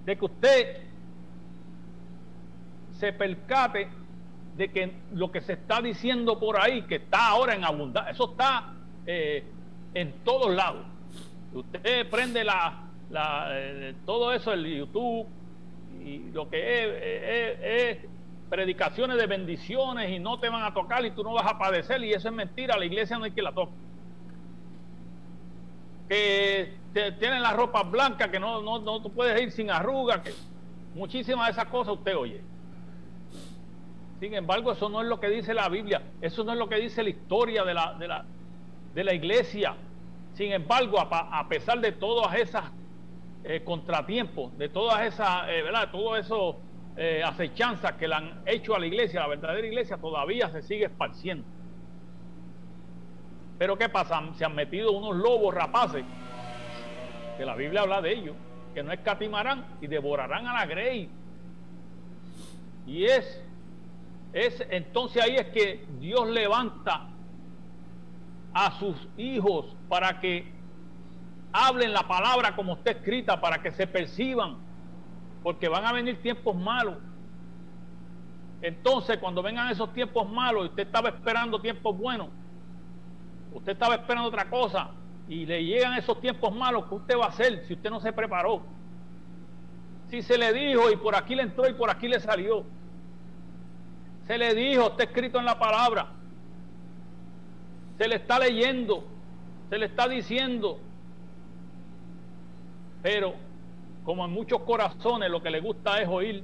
de que usted se percate de que lo que se está diciendo por ahí, que está ahora en abundancia, eso está en todos lados. Usted prende todo eso, el YouTube, y lo que es predicaciones de bendiciones, y no te van a tocar y tú no vas a padecer, y eso es mentira. La iglesia no hay que la toque. Que tienen las ropas blancas, que no tú puedes ir sin arrugas, que muchísimas de esas cosas usted oye. Sin embargo, eso no es lo que dice la Biblia, eso no es lo que dice la historia de la iglesia. Sin embargo, a pesar de todas esas contratiempos, de todas esas, ¿verdad? Todo eso acechanzas que le han hecho a la iglesia, la verdadera iglesia todavía se sigue esparciendo. Pero ¿qué pasa? Se han metido unos lobos rapaces, que la Biblia habla de ellos, que no escatimarán y devorarán a la grey. Y entonces ahí es que Dios levanta a sus hijos para que hablen la palabra como está escrita, para que se perciban, porque van a venir tiempos malos. Entonces, cuando vengan esos tiempos malos y usted estaba esperando tiempos buenos, usted estaba esperando otra cosa, y le llegan esos tiempos malos, ¿qué usted va a hacer si usted no se preparó? Si se le dijo y por aquí le entró y por aquí le salió, se le dijo, está escrito en la palabra, se le está leyendo, se le está diciendo, pero como en muchos corazones lo que le gusta es oír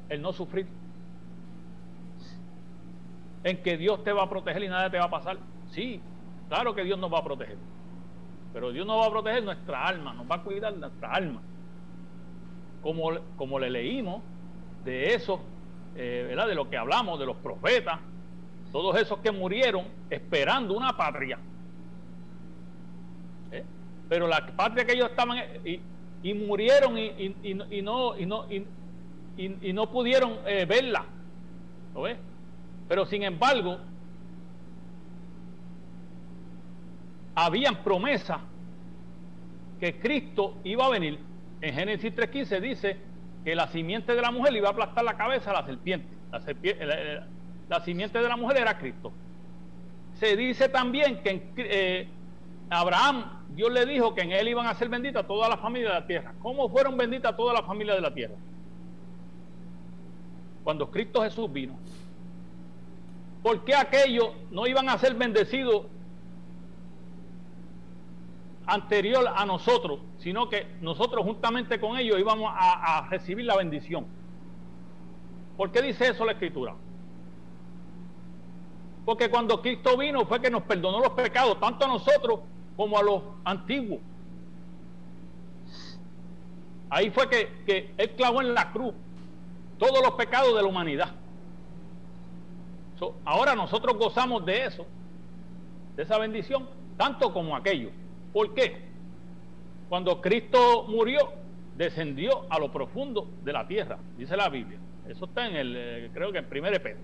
el no sufrir. en que Dios te va a proteger y nada te va a pasar. Sí, claro que Dios nos va a proteger, pero Dios nos va a proteger nuestra alma, nos va a cuidar nuestra alma, como le leímos de eso, ¿verdad? De lo que hablamos, de los profetas, todos esos que murieron esperando una patria, pero la patria que ellos estaban y murieron y no pudieron verla, ¿lo ves? Pero sin embargo habían promesas que Cristo iba a venir. En Génesis 3:15 dice que la simiente de la mujer iba a aplastar la cabeza a la serpiente. La simiente de la mujer era Cristo. Se dice también que Abraham, Dios le dijo que en él iban a ser benditas todas las familias de la tierra. ¿Cómo fueron benditas todas las familias de la tierra? Cuando Cristo Jesús vino. ¿Por qué aquellos no iban a ser bendecidos anterior a nosotros, sino que nosotros juntamente con ellos íbamos a recibir la bendición? ¿Por qué dice eso la Escritura? Porque cuando Cristo vino fue que nos perdonó los pecados, tanto a nosotros como a los antiguos. Ahí fue que Él clavó en la cruz todos los pecados de la humanidad. Ahora nosotros gozamos de eso, de esa bendición, tanto como aquellos. ¿Por qué? Cuando Cristo murió, descendió a lo profundo de la tierra, dice la Biblia. Eso está en creo que en 1 Pedro.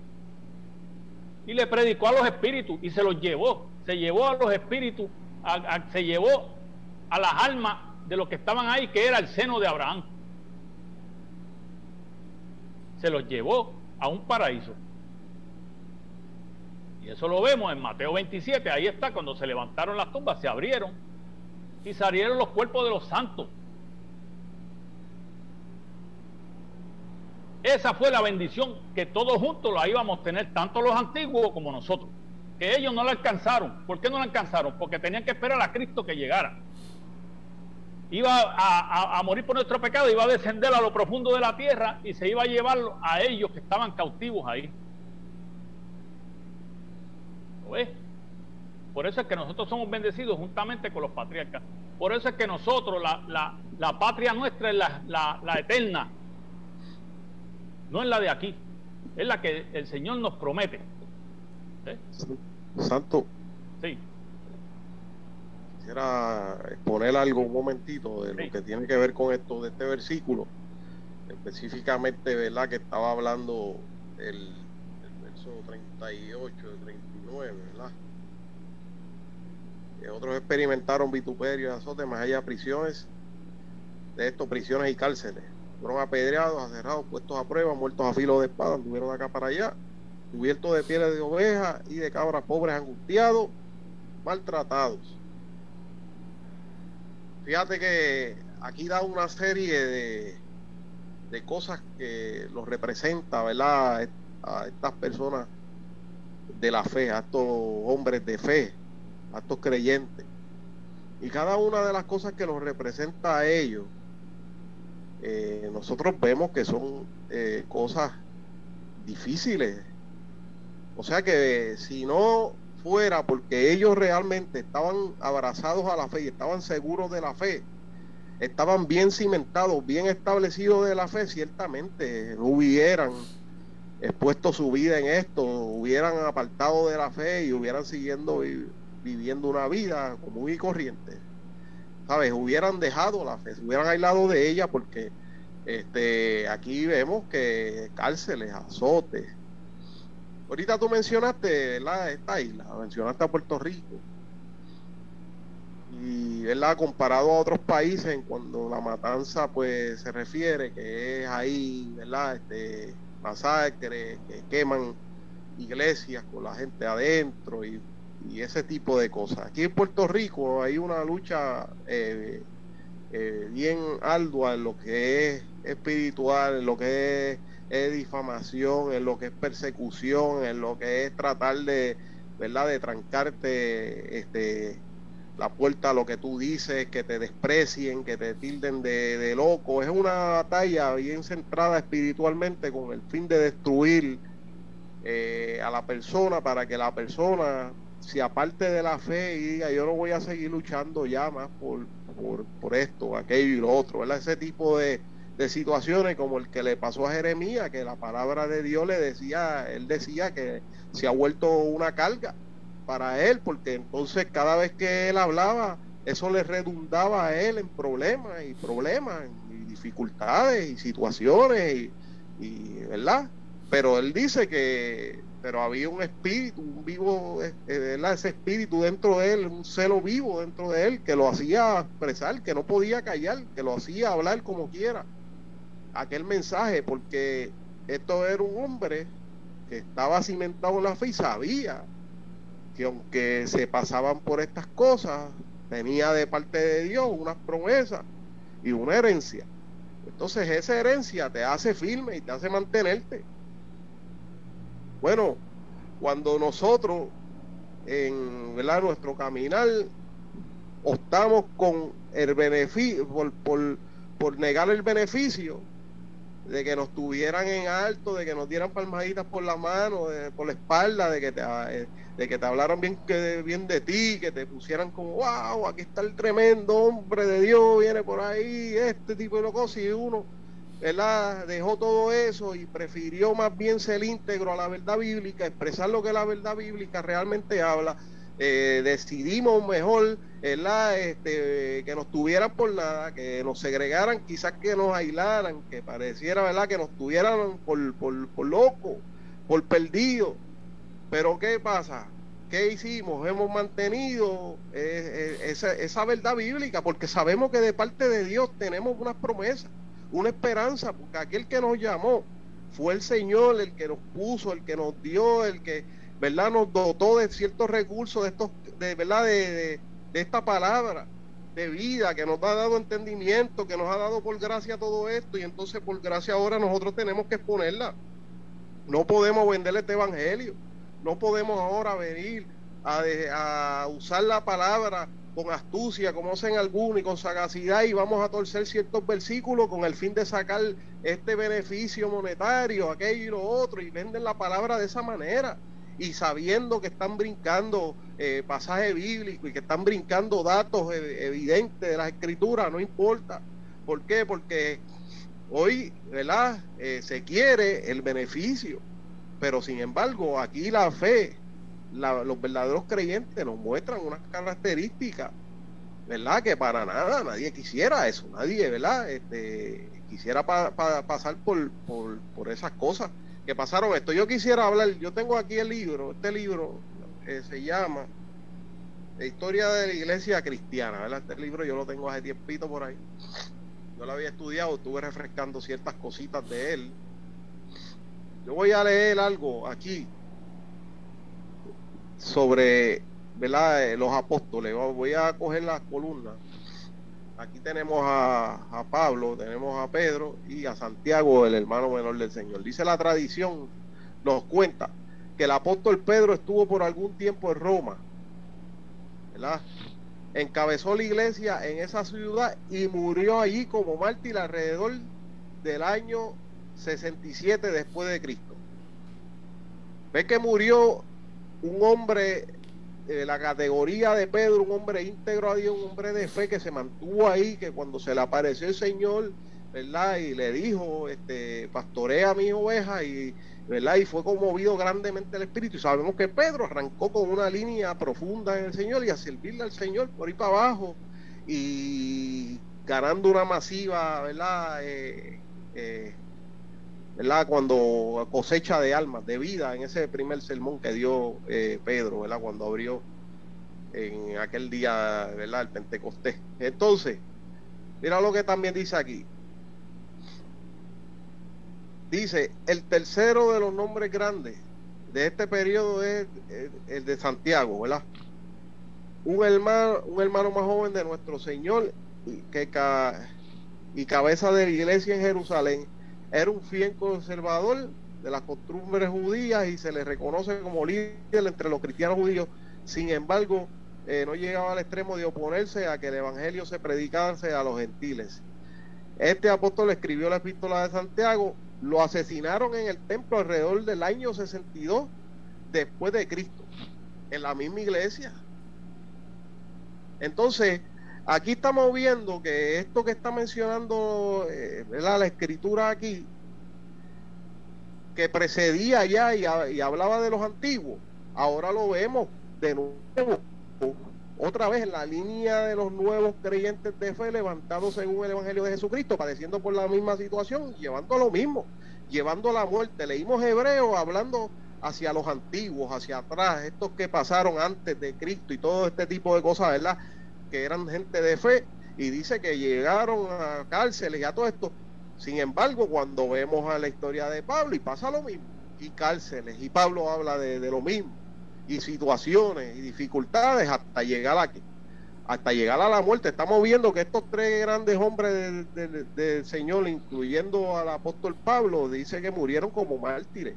Y le predicó a los espíritus y se los llevó. Se llevó a los espíritus, se llevó a las almas de los que estaban ahí, que era el seno de Abraham. Se los llevó a un paraíso. Y eso lo vemos en Mateo 27, ahí está, cuando se levantaron las tumbas, se abrieron y salieron los cuerpos de los santos. Esa fue la bendición que todos juntos la íbamos a tener, tanto los antiguos como nosotros, que ellos no la alcanzaron. ¿Por qué no la alcanzaron? Porque tenían que esperar a Cristo que llegara. Iba a morir por nuestro pecado, iba a descender a lo profundo de la tierra y se iba a llevar a ellos que estaban cautivos ahí. ¿Lo ves? Por eso es que nosotros somos bendecidos juntamente con los patriarcas. Por eso es que nosotros, la patria nuestra es la eterna, no es la de aquí, es la que el Señor nos promete. Santo. Sí. Quisiera exponer algo un momentito de lo que tiene que ver con esto de este versículo, específicamente, ¿verdad? Que estaba hablando el verso 38, 39, ¿verdad? Que otros experimentaron vituperio y azote, más allá prisiones, de estos prisiones y cárceles. Fueron apedreados, aserrados, puestos a prueba, muertos a filo de espada, anduvieron de acá para allá, cubiertos de pieles de oveja y de cabras, pobres, angustiados, maltratados. Fíjate que aquí da una serie de cosas que los representa, ¿verdad? A estas personas de la fe, a estos hombres de fe, a estos creyentes. Y cada una de las cosas que los representa a ellos, nosotros vemos que son cosas difíciles. O sea que si no fuera porque ellos realmente estaban abrazados a la fe y estaban seguros de la fe, estaban bien cimentados, bien establecidos de la fe, ciertamente no hubieran expuesto su vida en esto, hubieran apartado de la fe y hubieran siguiendo viviendo una vida común y corriente, ¿sabes? Hubieran dejado la fe, se hubieran aislado de ella, porque aquí vemos que cárceles, azotes. Ahorita tú mencionaste, ¿verdad?, esta isla, mencionaste a Puerto Rico, y, ¿verdad?, comparado a otros países, en cuando la matanza pues se refiere, que es ahí, ¿verdad?, masacres, que queman iglesias con la gente adentro y ese tipo de cosas. Aquí en Puerto Rico hay una lucha bien ardua en lo que es espiritual, en lo que es difamación, en lo que es persecución, en lo que es tratar de, ¿verdad?, de trancarte la puerta a lo que tú dices, que te desprecien, que te tilden de loco. Es una batalla bien centrada espiritualmente con el fin de destruir a la persona para que la persona se aparte de la fe y diga, yo no voy a seguir luchando ya más por esto, aquello y lo otro, ¿verdad? Ese tipo de situaciones como el que le pasó a Jeremías, que la palabra de Dios le decía, él decía que se ha vuelto una carga para él, porque entonces cada vez que él hablaba, eso le redundaba a él en problemas y dificultades y situaciones y ¿verdad? Pero él dice que pero había un espíritu, un vivo, ¿verdad? Ese espíritu dentro de él, un celo vivo dentro de él que lo hacía expresar, que no podía callar, que lo hacía hablar como quiera aquel mensaje, porque esto era un hombre que estaba cimentado en la fe y sabía que aunque se pasaban por estas cosas, tenía de parte de Dios unas promesas y una herencia. Entonces esa herencia te hace firme y te hace mantenerte. Bueno, cuando nosotros en, ¿verdad?, nuestro caminar optamos con el beneficio, por negar el beneficio de que nos tuvieran en alto, de que nos dieran palmaditas por la mano, por la espalda, de que te hablaran bien de ti, que te pusieran como, wow, aquí está el tremendo hombre de Dios, viene por ahí, este tipo de cosas, y uno, ¿verdad?, dejó todo eso y prefirió más bien ser íntegro a la verdad bíblica, expresar lo que la verdad bíblica realmente habla. Decidimos mejor, ¿verdad?, que nos tuvieran por nada, que nos segregaran, quizás que nos aislaran, que pareciera, ¿verdad?, que nos tuvieran por locos, por perdidos. Pero ¿qué pasa? ¿Qué hicimos? Hemos mantenido esa verdad bíblica, porque sabemos que de parte de Dios tenemos unas promesas, una esperanza, porque aquel que nos llamó fue el Señor, el que nos puso, el que nos dio, el que, ¿verdad?, nos dotó de ciertos recursos, ¿verdad?, de esta palabra de vida, que nos ha dado entendimiento, que nos ha dado por gracia todo esto, y entonces por gracia ahora nosotros tenemos que exponerla. No podemos venderle este evangelio, no podemos ahora venir a usar la palabra con astucia, como hacen algunos, y con sagacidad, y vamos a torcer ciertos versículos con el fin de sacar este beneficio monetario, aquello y lo otro, y venden la palabra de esa manera, y sabiendo que están brincando pasajes bíblicos y que están brincando datos evidentes de las escrituras, no importa. ¿Por qué? Porque hoy, ¿verdad?, se quiere el beneficio, pero sin embargo aquí la fe, los verdaderos creyentes nos muestran unas características, ¿verdad?, que para nada nadie quisiera eso, nadie, ¿verdad?, quisiera pasar por esas cosas que pasaron esto. Yo quisiera hablar, yo tengo aquí el libro, este libro se llama La historia de la iglesia cristiana, ¿verdad? Este libro yo lo tengo hace tiempito por ahí, yo lo había estudiado, estuve refrescando ciertas cositas de él. Yo voy a leer algo aquí sobre, ¿verdad?, los apóstoles. Voy a coger las columnas. Aquí tenemos a Pablo, tenemos a Pedro y a Santiago, el hermano menor del Señor. Dice la tradición, nos cuenta que el apóstol Pedro estuvo por algún tiempo en Roma, ¿verdad? Encabezó la iglesia en esa ciudad y murió allí como mártir alrededor del año 67 después de Cristo. Ve que murió un hombre de la categoría de Pedro, un hombre íntegro a Dios, un hombre de fe que se mantuvo ahí, que cuando se le apareció el Señor, ¿verdad?, y le dijo, pastorea a mis ovejas, y, ¿verdad?, y fue conmovido grandemente el espíritu. Y sabemos que Pedro arrancó con una línea profunda en el Señor y a servirle al Señor por ahí para abajo, y ganando una masiva, ¿verdad?, ¿verdad?, cuando cosecha de almas, de vida, en ese primer sermón que dio Pedro, ¿verdad?, cuando abrió en aquel día, ¿verdad?, el Pentecostés. Entonces, mira lo que también dice aquí. Dice, el tercero de los nombres grandes de este periodo es el de Santiago, ¿verdad? Un hermano más joven de nuestro Señor y cabeza de la iglesia en Jerusalén. Era un fiel conservador de las costumbres judías y se le reconoce como líder entre los cristianos judíos. Sin embargo, no llegaba al extremo de oponerse a que el evangelio se predicase a los gentiles. Este apóstol escribió la epístola de Santiago lo asesinaron en el templo alrededor del año 62 después de Cristo, en la misma iglesia. Entonces, aquí estamos viendo que esto que está mencionando la escritura aquí, que precedía ya y hablaba de los antiguos, ahora lo vemos de nuevo, otra vez en la línea de los nuevos creyentes de fe, levantados según el Evangelio de Jesucristo, padeciendo por la misma situación, llevando lo mismo, llevando la muerte. Leímos Hebreos hablando hacia los antiguos, hacia atrás, estos que pasaron antes de Cristo y todo este tipo de cosas, ¿verdad? Que eran gente de fe, y dice que llegaron a cárceles y a todo esto. Sin embargo, cuando vemos a la historia de Pablo, y pasa lo mismo, y cárceles, y Pablo habla de lo mismo, y situaciones y dificultades hasta llegar aquí, hasta llegar a la muerte. Estamos viendo que estos tres grandes hombres del Señor, incluyendo al apóstol Pablo, dice que murieron como mártires.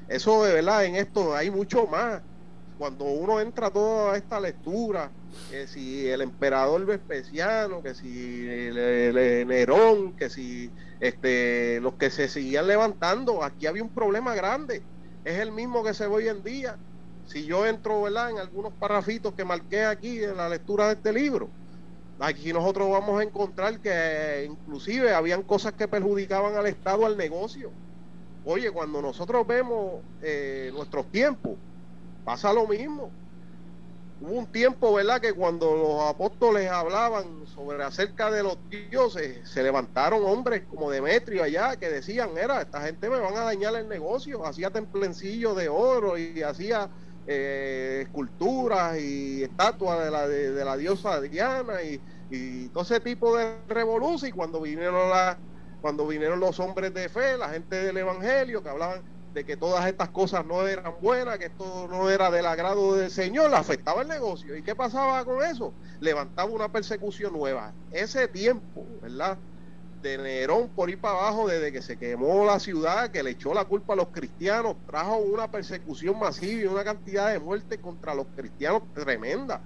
Eso de verdad, en esto hay mucho más. Cuando uno entra a toda esta lectura, que si el emperador Vespasiano, que si el Nerón, que si los que se seguían levantando, aquí había un problema grande. Es el mismo que se ve hoy en día. Si yo entro, ¿verdad?, en algunos parrafitos que marqué aquí en la lectura de este libro, aquí nosotros vamos a encontrar que inclusive habían cosas que perjudicaban al Estado, al negocio. Oye, cuando nosotros vemos nuestros tiempos, pasa lo mismo. Hubo un tiempo, ¿verdad?, que cuando los apóstoles hablaban sobre acerca de los dioses, se levantaron hombres como Demetrio allá que decían, esta gente me van a dañar el negocio. Hacía templencillos de oro y hacía esculturas y estatuas de la diosa Diana y todo ese tipo de revolución. Y cuando vinieron los hombres de fe, la gente del evangelio, que hablaban de que todas estas cosas no eran buenas, que esto no era del agrado del Señor, afectaba el negocio. ¿Y qué pasaba con eso? Levantaba una persecución nueva. Ese tiempo, ¿verdad?, de Nerón por ir para abajo, desde que se quemó la ciudad, que le echó la culpa a los cristianos, trajo una persecución masiva y una cantidad de muertes contra los cristianos tremenda.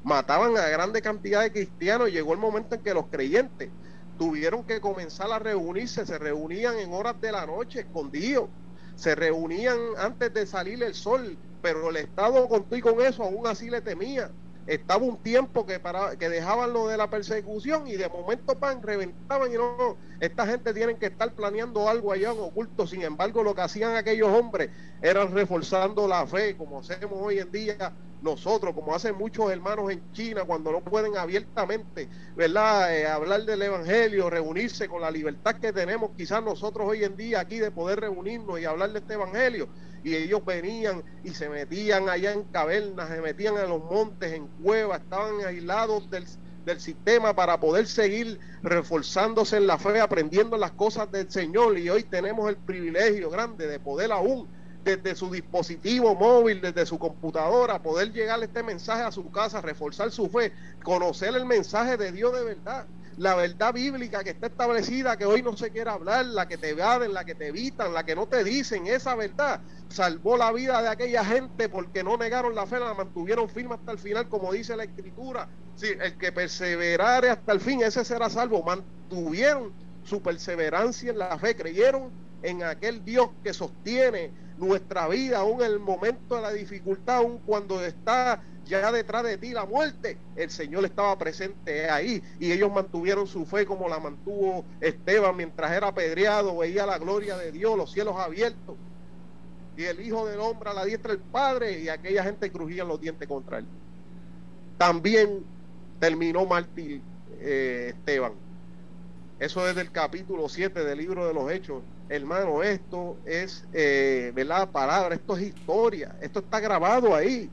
Mataban a grande cantidad de cristianos. Llegó el momento en que los creyentes tuvieron que comenzar a reunirse. Se reunían en horas de la noche, escondidos. Se reunían antes de salir el sol, pero el Estado con eso aún así le temía. Estaba un tiempo que dejaban lo de la persecución y de momento reventaban y no, esta gente tienen que estar planeando algo allá en oculto. Sin embargo, lo que hacían aquellos hombres eran reforzando la fe, como hacemos hoy en día nosotros, como hacen muchos hermanos en China cuando no pueden abiertamente, ¿verdad?, hablar del evangelio, reunirse con la libertad que tenemos quizás nosotros hoy en día aquí de poder reunirnos y hablar de este evangelio. Y ellos venían y se metían allá en cavernas, se metían en los montes, en cuevas, estaban aislados del sistema para poder seguir reforzándose en la fe, aprendiendo las cosas del Señor. Y hoy tenemos el privilegio grande de poder aún desde su dispositivo móvil, desde su computadora, poder llegar este mensaje a su casa, reforzar su fe, conocer el mensaje de Dios de verdad, la verdad bíblica que está establecida, que hoy no se quiere hablar, la que te evaden, la que te evitan, la que no te dicen. Esa verdad salvó la vida de aquella gente porque no negaron la fe, la mantuvieron firme hasta el final, como dice la Escritura. Sí, el que perseverare hasta el fin, ese será salvo. Mantuvieron su perseverancia en la fe, creyeron en aquel Dios que sostiene nuestra vida aún en el momento de la dificultad, aún cuando está ya detrás de ti la muerte. El Señor estaba presente ahí y ellos mantuvieron su fe como la mantuvo Esteban mientras era apedreado, veía la gloria de Dios, los cielos abiertos y el Hijo del Hombre a la diestra del Padre, y aquella gente crujía los dientes contra él. También terminó mártir Esteban. Eso es del capítulo 7 del libro de los Hechos. Hermano, esto es ¿verdad?, palabra, esto es historia, esto está grabado ahí,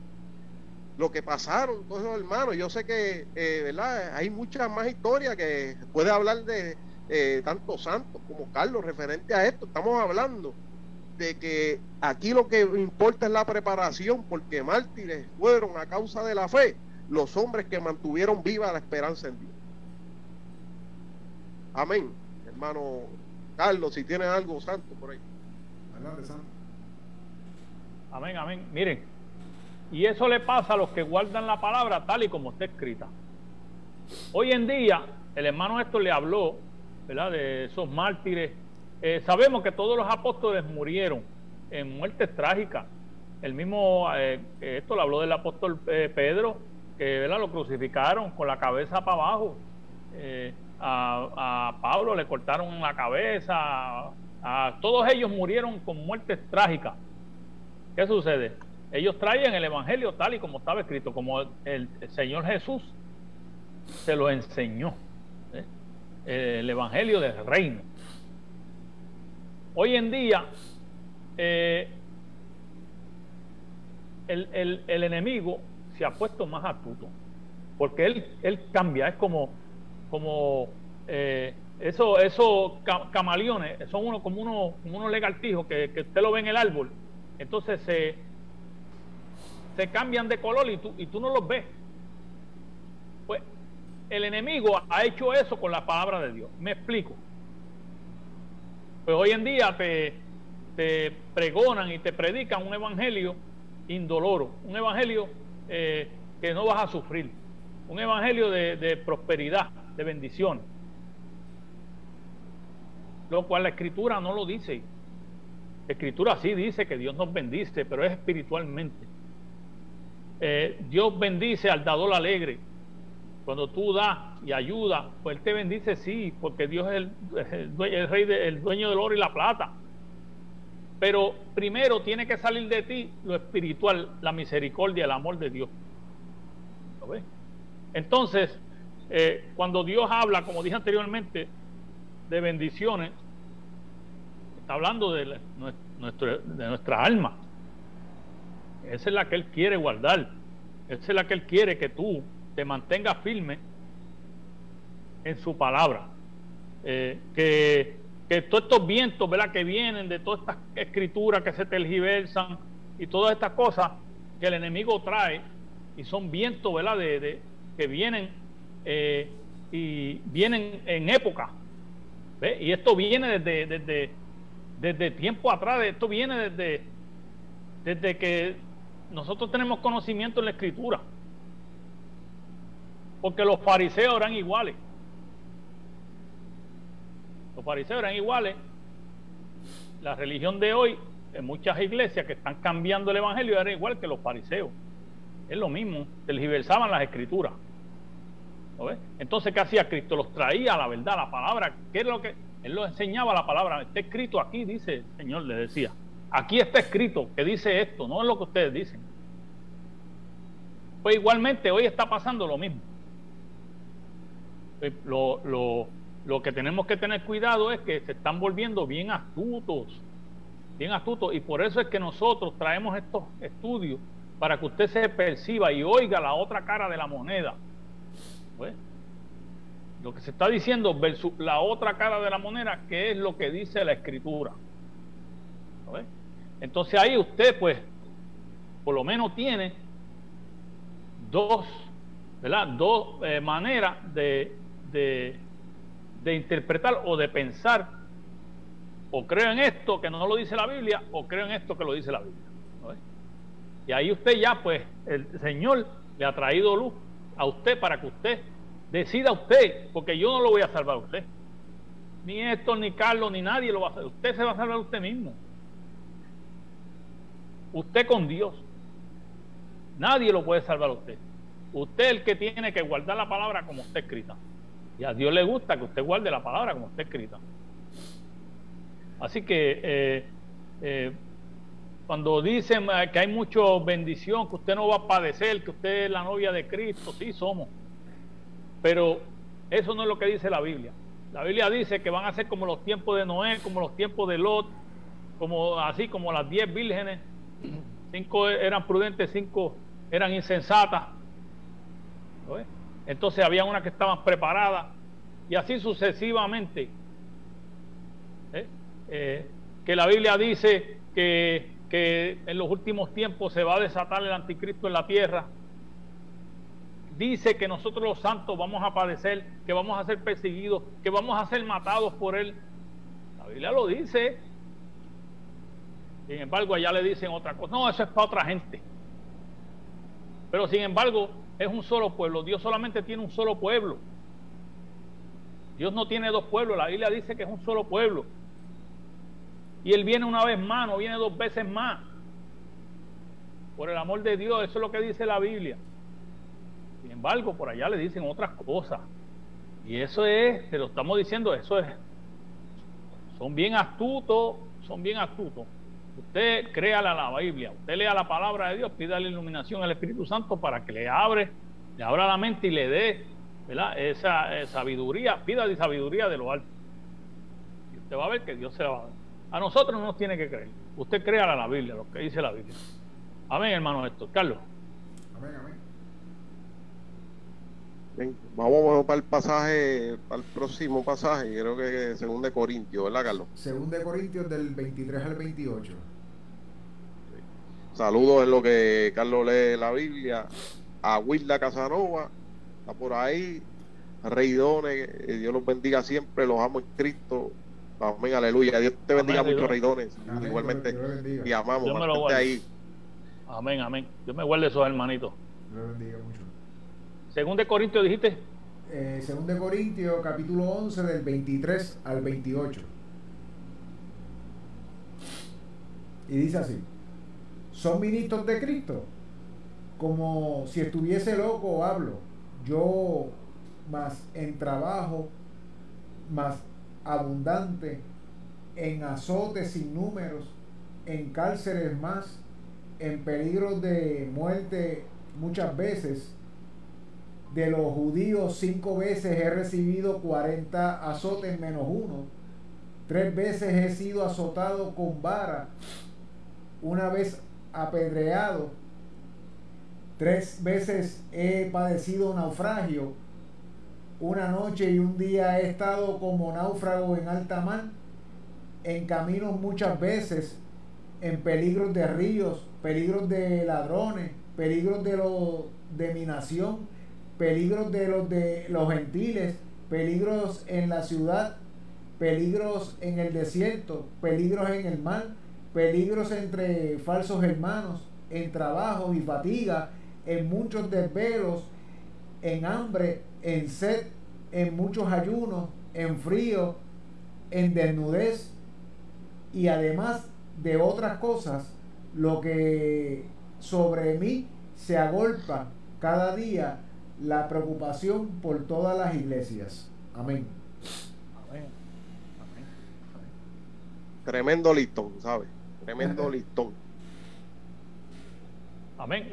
lo que pasaron todos esos hermanos. Yo sé que ¿verdad?, hay muchas más historias que puede hablar de tantos santos como Carlos referente a esto. Estamos hablando de que aquí lo que importa es la preparación, porque mártires fueron a causa de la fe los hombres que mantuvieron viva la esperanza en Dios. Amén. Hermano Carlos, si tienes algo santo por ahí. Adelante, santo. Amén, amén. Miren, y eso le pasa a los que guardan la palabra tal y como está escrita. Hoy en día, el hermano Héctor le habló, ¿verdad?, de esos mártires sabemos que todos los apóstoles murieron en muertes trágicas. El mismo, esto lo habló del apóstol Pedro, que, ¿verdad?, lo crucificaron con la cabeza para abajo. A Pablo le cortaron la cabeza. A todos ellos murieron con muertes trágicas. ¿Qué sucede? Ellos traían el evangelio tal y como estaba escrito, como el Señor Jesús se lo enseñó, el evangelio del reino. Hoy en día el enemigo se ha puesto más astuto, porque él cambia. Es como esos camaleones, son como unos lagartijos que usted lo ve en el árbol. Entonces se cambian de color y tú no los ves. Pues el enemigo ha hecho eso con la palabra de Dios. Me explico. Pues hoy en día te pregonan y te predican un evangelio indoloro, un evangelio que no vas a sufrir, un evangelio de prosperidad, de bendición, lo cual la Escritura no lo dice. La Escritura sí dice que Dios nos bendice, pero es espiritualmente. Dios bendice al dador alegre. Cuando tú das y ayudas, pues Él te bendice, sí, porque Dios es el dueño del oro y la plata. Pero primero tiene que salir de ti lo espiritual, la misericordia, el amor de Dios. ¿Lo ves? Entonces, cuando Dios habla, como dije anteriormente, de bendiciones, está hablando de nuestra alma. Esa es la que Él quiere guardar. Esa es la que Él quiere que tú te mantengas firme en su palabra. Que todos estos vientos, ¿verdad?, que vienen de todas estas escrituras que se tergiversan y todas estas cosas que el enemigo trae, y son vientos, ¿verdad?, que vienen y vienen en época. ¿Ve? Y esto viene desde tiempo atrás. Esto viene desde que nosotros tenemos conocimiento en la escritura, porque los fariseos eran iguales. Los fariseos eran iguales. La religión de hoy, en muchas iglesias que están cambiando el evangelio, era igual que los fariseos. Es lo mismo, tergiversaban las escrituras. ¿Lo ves? Entonces, ¿qué hacía Cristo? Los traía a la verdad, la palabra. ¿Qué es lo que Él los enseñaba? La palabra. Está escrito aquí, dice el Señor, le decía. Aquí está escrito que dice esto, no es lo que ustedes dicen. Pues igualmente hoy está pasando lo mismo. Lo que tenemos que tener cuidado es que se están volviendo bien astutos, y por eso es que nosotros traemos estos estudios para que usted se perciba y oiga la otra cara de la moneda. Pues, lo que se está diciendo versus la otra cara de la moneda, que es lo que dice la escritura. ¿Ves? Entonces ahí usted, pues, por lo menos tiene dos maneras de interpretar o de pensar. O creo en esto que no lo dice la Biblia, o creo en esto que lo dice la Biblia. ¿Ves? Y ahí usted ya, pues, el Señor le ha traído luz a usted para que usted decida usted, porque yo no lo voy a salvar a usted, ni Héctor, ni Carlos, ni nadie lo va a hacer. Usted se va a salvar a usted mismo, usted con Dios. Nadie lo puede salvar a usted. Usted es el que tiene que guardar la palabra como está escrita, y a Dios le gusta que usted guarde la palabra como está escrita. Así que cuando dicen que hay mucha bendición, que usted no va a padecer, que usted es la novia de Cristo, sí somos, pero eso no es lo que dice la Biblia. La Biblia dice que van a ser como los tiempos de Noé, como los tiempos de Lot, así como las 10 vírgenes. 5 eran prudentes, 5 eran insensatas. ¿No ves? Entonces había unas que estaban preparadas, y así sucesivamente. Que la Biblia dice que en los últimos tiempos se va a desatar el anticristo en la tierra. Dice que nosotros los santos vamos a padecer, que vamos a ser perseguidos, que vamos a ser matados por él. La Biblia lo dice. Sin embargo, allá le dicen otra cosa. No, eso es para otra gente. Pero sin embargo, es un solo pueblo. Dios solamente tiene un solo pueblo. Dios no tiene dos pueblos. La Biblia dice que es un solo pueblo. Y Él viene una vez más, no viene 2 veces más. Por el amor de Dios, eso es lo que dice la Biblia. Sin embargo, por allá le dicen otras cosas. Y eso es, te lo estamos diciendo, eso es. Son bien astutos, son bien astutos. Usted créala la Biblia, usted lea la palabra de Dios, pida la iluminación al Espíritu Santo para que le abra la mente y le dé, ¿verdad?, esa sabiduría. Pida de sabiduría de lo alto. Y usted va a ver que Dios se la va a dar. A nosotros no nos tiene que creer. Usted créala la Biblia, lo que dice la Biblia. Amén, hermano Héctor. Carlos. Amén, amén. Bien, vamos para el pasaje, para el próximo pasaje, creo que es 2 de Corintios, ¿verdad, Carlos? 2 de Corintios del 23 al 28. Saludos en lo que Carlos lee la Biblia. A Wilda Casanova, está por ahí. Reidones, Dios los bendiga siempre, los amo en Cristo. Amén, aleluya. Dios te bendiga mucho, Reidones. Amén, Igualmente, Dios y amamos, Dios me lo mantente guarde. ahí. Amén, amén. Dios me guarde esos hermanitos. Dios bendiga mucho. 2 de Corintios dijiste. 2 de Corintios, capítulo 11, del 23 al 28. Y dice así: ¿son ministros de Cristo? Como si estuviese loco hablo, yo más en trabajo, más abundante, en azotes sin números, en cárceles más, en peligros de muerte muchas veces. De los judíos 5 veces he recibido 40 azotes menos 1. 3 veces he sido azotado con vara, 1 vez apedreado, 3 veces he padecido naufragio, 1 noche y 1 día he estado como náufrago en alta mar, en caminos muchas veces, en peligros de ríos, peligros de ladrones, peligros de mi nación, peligros de los gentiles, peligros en la ciudad, peligros en el desierto, peligros en el mar, peligros entre falsos hermanos, en trabajos y fatiga, en muchos desvelos, en hambre, en sed, en muchos ayunos, en frío, en desnudez, y además de otras cosas, lo que sobre mí se agolpa cada día, la preocupación por todas las iglesias. Amén. Amén. Amén. Amén. Tremendo listón, ¿sabes? Tremendo listón. Amén.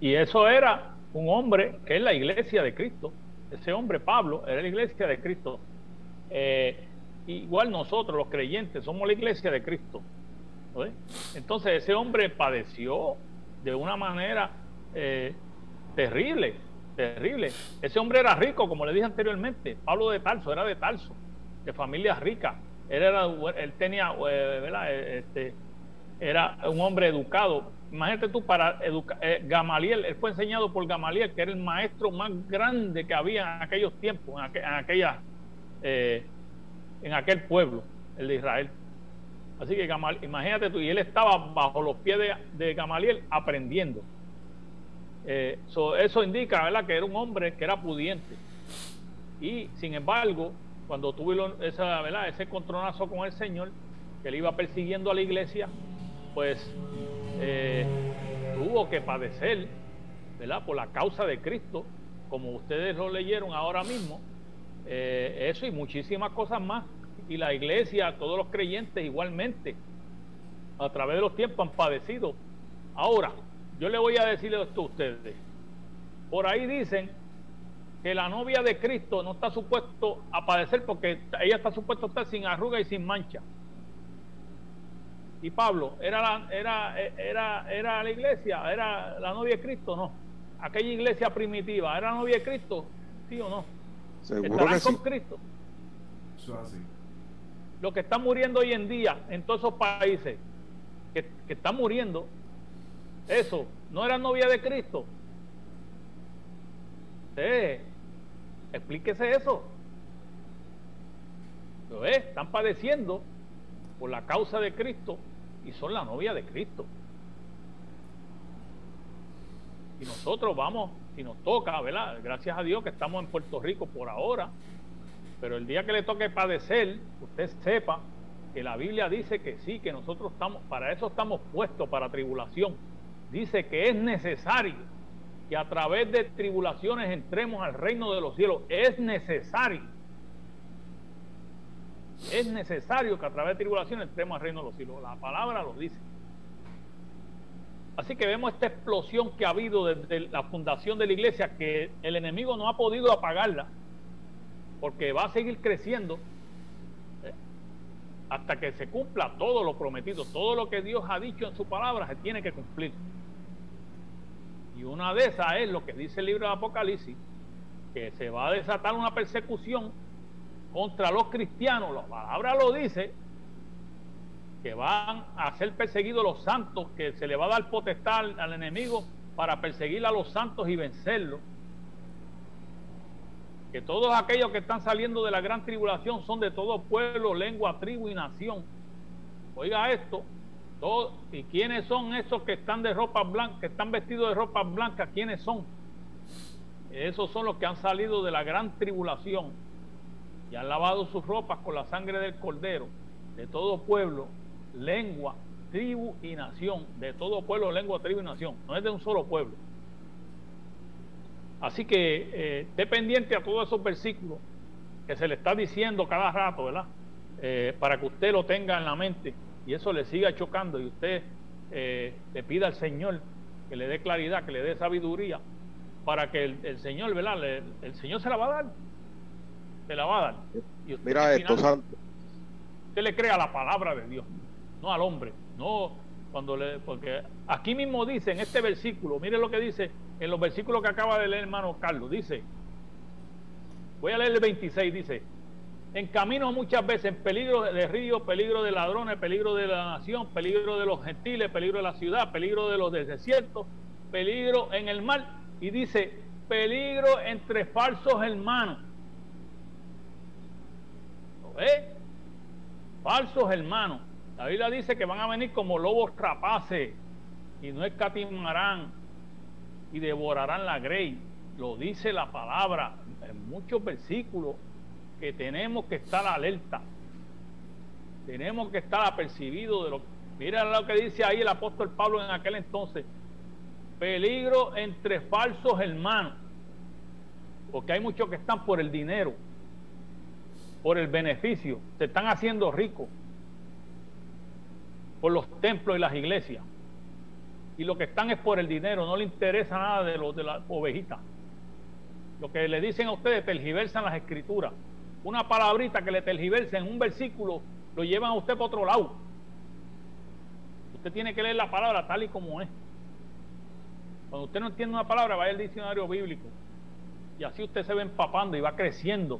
Y eso era un hombre que es la iglesia de Cristo. Ese hombre, Pablo, era la iglesia de Cristo. Igual nosotros, los creyentes, somos la iglesia de Cristo. ¿Sí? Entonces ese hombre padeció de una manera terrible. Terrible. Ese hombre era rico, como le dije anteriormente. Pablo de Tarso, era de Tarso, de familia rica. Él tenía, ¿verdad? Era un hombre educado. Imagínate tú, para Gamaliel, él fue enseñado por Gamaliel, que era el maestro más grande que había en aquellos tiempos, en aquel pueblo, el de Israel. Así que imagínate tú, y él estaba bajo los pies de Gamaliel aprendiendo. Eso indica, ¿verdad?, que era un hombre que era pudiente. Y sin embargo, cuando tuvo ese encontronazo con el Señor, que le iba persiguiendo a la iglesia, pues tuvo que padecer, ¿verdad?, por la causa de Cristo, como ustedes lo leyeron ahora mismo. Eso y muchísimas cosas más. Y la iglesia, todos los creyentes igualmente, a través de los tiempos han padecido. Ahora, yo le voy a decir esto a ustedes. Por ahí dicen que la novia de Cristo no está supuesto a padecer porque ella está supuesto a estar sin arruga y sin mancha. Y Pablo, ¿era la iglesia? ¿Era la novia de Cristo? No. Aquella iglesia primitiva, ¿era la novia de Cristo? ¿Sí o no? Seguro ¿Estarán que con sí. Cristo? Eso es así. Lo que está muriendo hoy en día en todos esos países que están muriendo, eso, ¿no era novia de Cristo? Sí, explíquese eso. ¿Lo ves? Están padeciendo por la causa de Cristo y son la novia de Cristo. Y nosotros vamos, si nos toca, ¿verdad? Gracias a Dios que estamos en Puerto Rico por ahora, pero el día que le toque padecer, usted sepa que la Biblia dice que sí, que nosotros estamos, para eso estamos puestos, para tribulación. Dice que es necesario que a través de tribulaciones entremos al reino de los cielos. Es necesario. Es necesario que a través de tribulaciones entremos al reino de los cielos. La palabra lo dice. Así que vemos esta explosión que ha habido desde la fundación de la iglesia, que el enemigo no ha podido apagarla, porque va a seguir creciendo hasta que se cumpla todo lo prometido. Todo lo que Dios ha dicho en su palabra se tiene que cumplir. Y una de esas es lo que dice el libro de Apocalipsis, que se va a desatar una persecución contra los cristianos. La palabra lo dice, que van a ser perseguidos los santos, que se le va a dar potestad al enemigo para perseguir a los santos y vencerlos. Que todos aquellos que están saliendo de la gran tribulación son de todo pueblo, lengua, tribu y nación. Oiga esto. ¿Y quiénes son esos que están de ropa blanca, que están vestidos de ropa blanca? ¿Quiénes son? Esos son los que han salido de la gran tribulación y han lavado sus ropas con la sangre del Cordero, de todo pueblo, lengua, tribu y nación. De todo pueblo, lengua, tribu y nación. No es de un solo pueblo. Así que esté pendiente a todos esos versículos que se le está diciendo cada rato, ¿verdad? Para que usted lo tenga en la mente y eso le siga chocando y usted le pida al Señor que le dé claridad, que le dé sabiduría, para que el Señor, ¿verdad? El Señor se la va a dar. Se la va a dar. Y usted, mira esto, santo. Usted le crea la palabra de Dios, no al hombre. No, porque aquí mismo dice en este versículo, mire lo que dice en los versículos que acaba de leer el hermano Carlos. Dice, voy a leer el 26, dice: en camino muchas veces, en peligro de río, peligro de ladrones, peligro de la nación, peligro de los gentiles, peligro de la ciudad, peligro de los desiertos, peligro en el mar. Y dice, peligro entre falsos hermanos. ¿Lo ve? Falsos hermanos. La Biblia dice que van a venir como lobos rapaces y no escatimarán y devorarán la grey. Lo dice la palabra en muchos versículos, que tenemos que estar alerta, tenemos que estar apercibidos de lo que... Mira lo que dice ahí el apóstol Pablo en aquel entonces: peligro entre falsos hermanos, porque hay muchos que están por el dinero, por el beneficio, se están haciendo ricos por los templos y las iglesias, y lo que están es por el dinero, no le interesa nada de las ovejitas. Lo que le dicen a ustedes, tergiversan las escrituras. Una palabrita que le tergiversa en un versículo, lo llevan a usted para otro lado. Usted tiene que leer la palabra tal y como es. Cuando usted no entiende una palabra, vaya al diccionario bíblico, y así usted se va empapando y va creciendo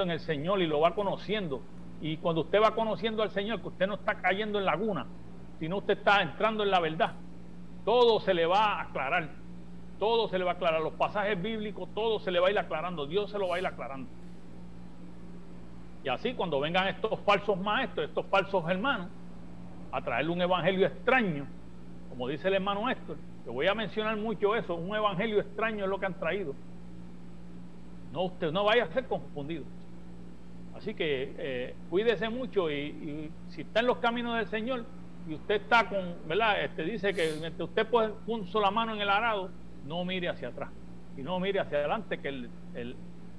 en el Señor y lo va conociendo. Y cuando usted va conociendo al Señor, que usted no está cayendo en laguna, sino usted está entrando en la verdad, todo se le va a aclarar. Todo se le va a aclarar. Los pasajes bíblicos, todo se le va a ir aclarando. Dios se lo va a ir aclarando. Y así, cuando vengan estos falsos maestros, estos falsos hermanos, a traerle un evangelio extraño, como dice el hermano Héctor, que voy a mencionar mucho eso, un evangelio extraño es lo que han traído. No, usted no vaya a ser confundido. Así que cuídese mucho y si está en los caminos del Señor y usted está con, ¿verdad? Dice que mientras usted puso la mano en el arado, no mire hacia atrás y no mire hacia adelante, que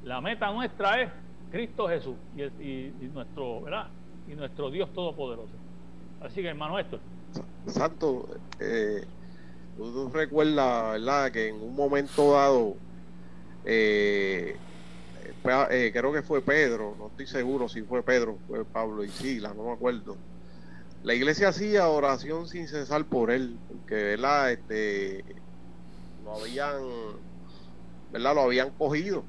la meta nuestra es Cristo Jesús y nuestro, ¿verdad? Y nuestro Dios Todopoderoso. Así que, hermano Héctor. Santo, tú recuerdas, ¿verdad?, que en un momento dado, creo que fue Pedro, no estoy seguro si fue Pedro, fue Pablo y Silas, no me acuerdo. La iglesia hacía oración sin cesar por él, porque, ¿verdad?, lo habían cogido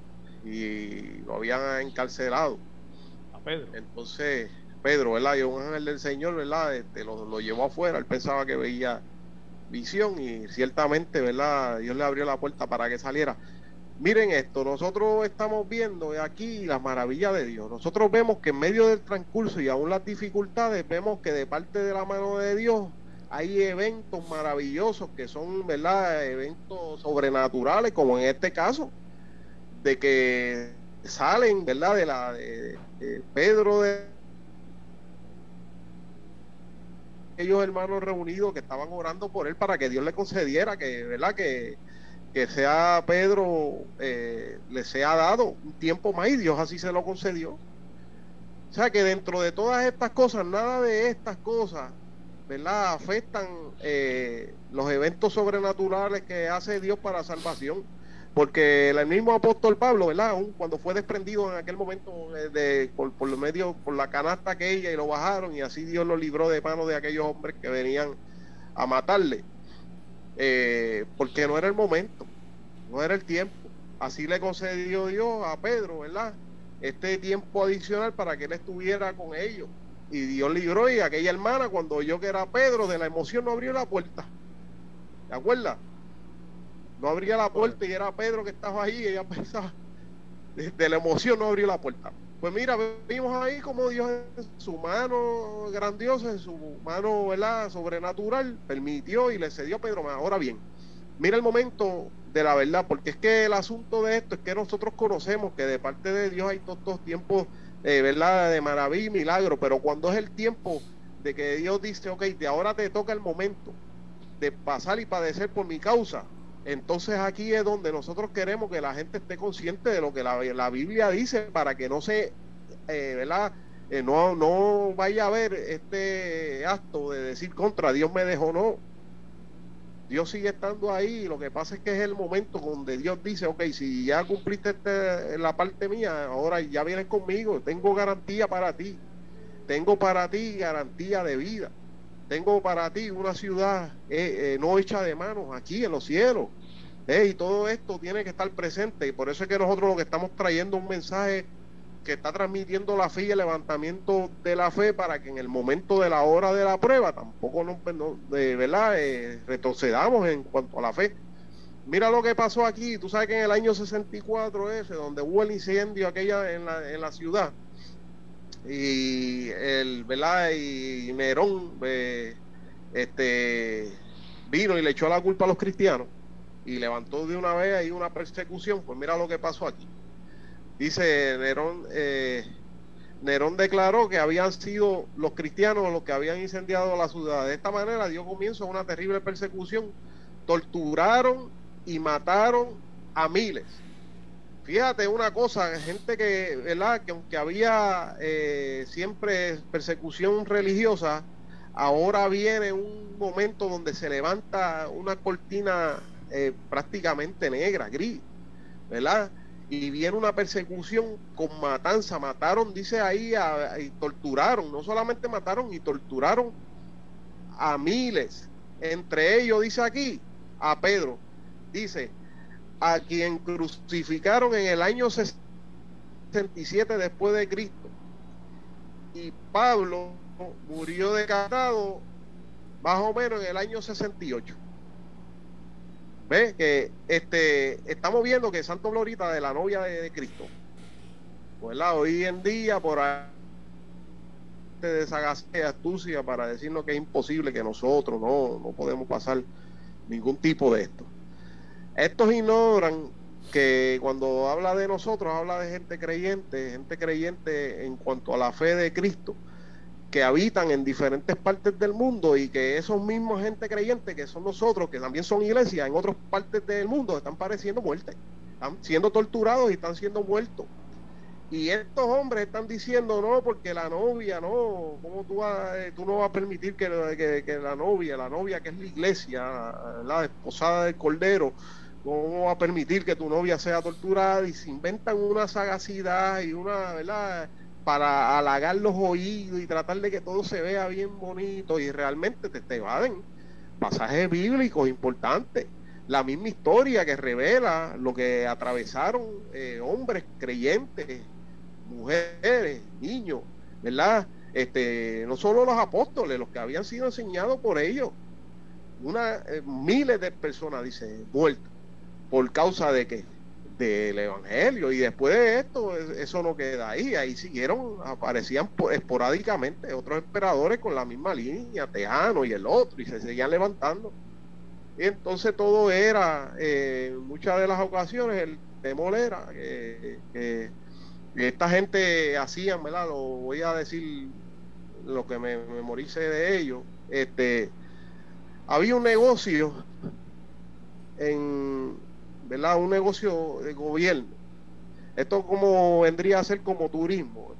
y lo habían encarcelado a Pedro. Entonces Pedro, ¿verdad?, y un ángel del Señor, ¿verdad?, lo llevó afuera. Él pensaba que veía visión y ciertamente, ¿verdad?, Dios le abrió la puerta para que saliera. Miren esto, nosotros estamos viendo aquí la maravilla de Dios. Nosotros vemos que en medio del transcurso y aún las dificultades, vemos que de parte de la mano de Dios hay eventos maravillosos que son, ¿verdad?, eventos sobrenaturales, como en este caso, de que salen, ¿verdad?, de Pedro aquellos hermanos reunidos que estaban orando por él para que Dios le concediera que, ¿verdad? Que sea Pedro, le sea dado un tiempo más, y Dios así se lo concedió. O sea que dentro de todas estas cosas, nada de estas cosas, ¿verdad?, afectan los eventos sobrenaturales que hace Dios para salvación. Porque el mismo apóstol Pablo, ¿verdad?, aún cuando fue desprendido en aquel momento por la canasta aquella, y lo bajaron, y así Dios lo libró de manos de aquellos hombres que venían a matarle, porque no era el momento, no era el tiempo. Así le concedió Dios a Pedro, ¿verdad?, este tiempo adicional para que él estuviera con ellos, y Dios libró. Y aquella hermana, cuando oyó que era Pedro, de la emoción no abrió la puerta, ¿te acuerdas? No abría la puerta y era Pedro que estaba ahí, y ella pensaba, de la emoción no abrió la puerta. Pues mira, vimos ahí como Dios en su mano grandiosa, en su mano, ¿verdad?, sobrenatural, permitió y le cedió a Pedro. Ahora bien, mira el momento de la verdad, porque es que el asunto de esto es que nosotros conocemos que de parte de Dios hay todos estos tiempos, ¿verdad?, de maravilla y milagro, pero cuando es el tiempo de que Dios dice, ok, de ahora te toca el momento de pasar y padecer por mi causa, entonces aquí es donde nosotros queremos que la gente esté consciente de lo que la Biblia dice, para que no se, ¿verdad?, no vaya a haber este acto de decir contra Dios me dejó. No, Dios sigue estando ahí. Lo que pasa es que es el momento donde Dios dice, ok, si ya cumpliste la parte mía, ahora ya vienes conmigo, tengo garantía para ti, tengo para ti garantía de vida, tengo para ti una ciudad no hecha de manos aquí en los cielos, y todo esto tiene que estar presente. Y por eso es que nosotros lo que estamos trayendo un mensaje que está transmitiendo la fe y el levantamiento de la fe, para que en el momento de la hora de la prueba tampoco ¿verdad?, retrocedamos en cuanto a la fe. Mira lo que pasó aquí. Tú sabes que en el año 64 donde hubo el incendio aquella en la ciudad, y ¿verdad?, y Nerón vino y le echó la culpa a los cristianos y levantó de una vez ahí una persecución. Pues mira lo que pasó aquí. Dice Nerón declaró que habían sido los cristianos los que habían incendiado la ciudad. De esta manera dio comienzo a una terrible persecución. Torturaron y mataron a miles. Fíjate una cosa, gente que, ¿verdad?, que aunque había siempre persecución religiosa, ahora viene un momento donde se levanta una cortina prácticamente negra, gris, ¿verdad?, y viene una persecución con matanza. Mataron, dice ahí, y torturaron, no solamente mataron, y torturaron a miles. Entre ellos, dice aquí, a Pedro, dice, a quien crucificaron en el año 67 después de Cristo. Y Pablo murió decapitado más o menos en el año 68. ¿Ves? Que estamos viendo que Santo Glorita de la novia de Cristo, ¿verdad?, hoy en día por ahí de sagacía, astucia, para decirnos que es imposible, que nosotros no podemos pasar ningún tipo de esto. Estos ignoran que cuando habla de nosotros, habla de gente creyente en cuanto a la fe de Cristo, que habitan en diferentes partes del mundo, y que esos mismos gente creyente que son nosotros, que también son iglesias en otras partes del mundo, están padeciendo muerte, están siendo torturados y están siendo muertos. Y estos hombres están diciendo, no, porque la novia, no, ¿cómo tú no vas a permitir que la novia que es la iglesia, la desposada del Cordero, ¿cómo va a permitir que tu novia sea torturada? Y se inventan una sagacidad y una, ¿verdad?, para halagar los oídos y tratar de que todo se vea bien bonito, y realmente te evaden pasajes bíblicos importantes. La misma historia que revela lo que atravesaron hombres creyentes, mujeres, niños, ¿verdad? No solo los apóstoles, los que habían sido enseñados por ellos, miles de personas, dice, muertas por causa de qué, del evangelio. Y después de esto, eso no queda ahí siguieron, aparecían esporádicamente otros emperadores con la misma línea, Tejano y el otro, y se seguían levantando. Y entonces todo era, muchas de las ocasiones, el temor era que esta gente hacían, ¿verdad?, lo voy a decir, lo que me memoricé de ellos, había un negocio ¿verdad? Un negocio de gobierno. Esto como vendría a ser como turismo.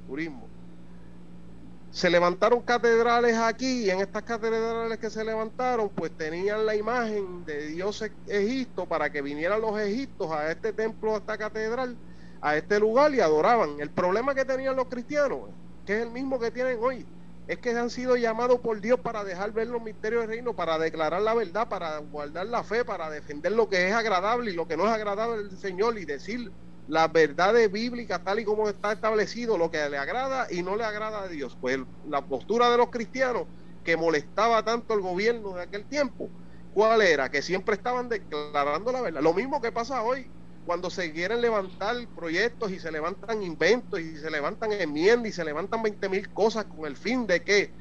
Se levantaron catedrales aquí, y en estas catedrales que se levantaron, pues tenían la imagen de Dios Egipto, para que vinieran los egipcios a este templo, a esta catedral, a este lugar, y adoraban. El problema que tenían los cristianos, que es el mismo que tienen hoy, es que han sido llamados por Dios para dejar ver los misterios del reino, para declarar la verdad, para guardar la fe, para defender lo que es agradable y lo que no es agradable al Señor, y decir las verdades bíblicas tal y como está establecido, lo que le agrada y no le agrada a Dios. Pues la postura de los cristianos, que molestaba tanto el gobierno de aquel tiempo, ¿cuál era? Que siempre estaban declarando la verdad. Lo mismo que pasa hoy, cuando se quieren levantar proyectos y se levantan inventos y se levantan enmiendas y se levantan 20,000 cosas con el fin de ¿qué?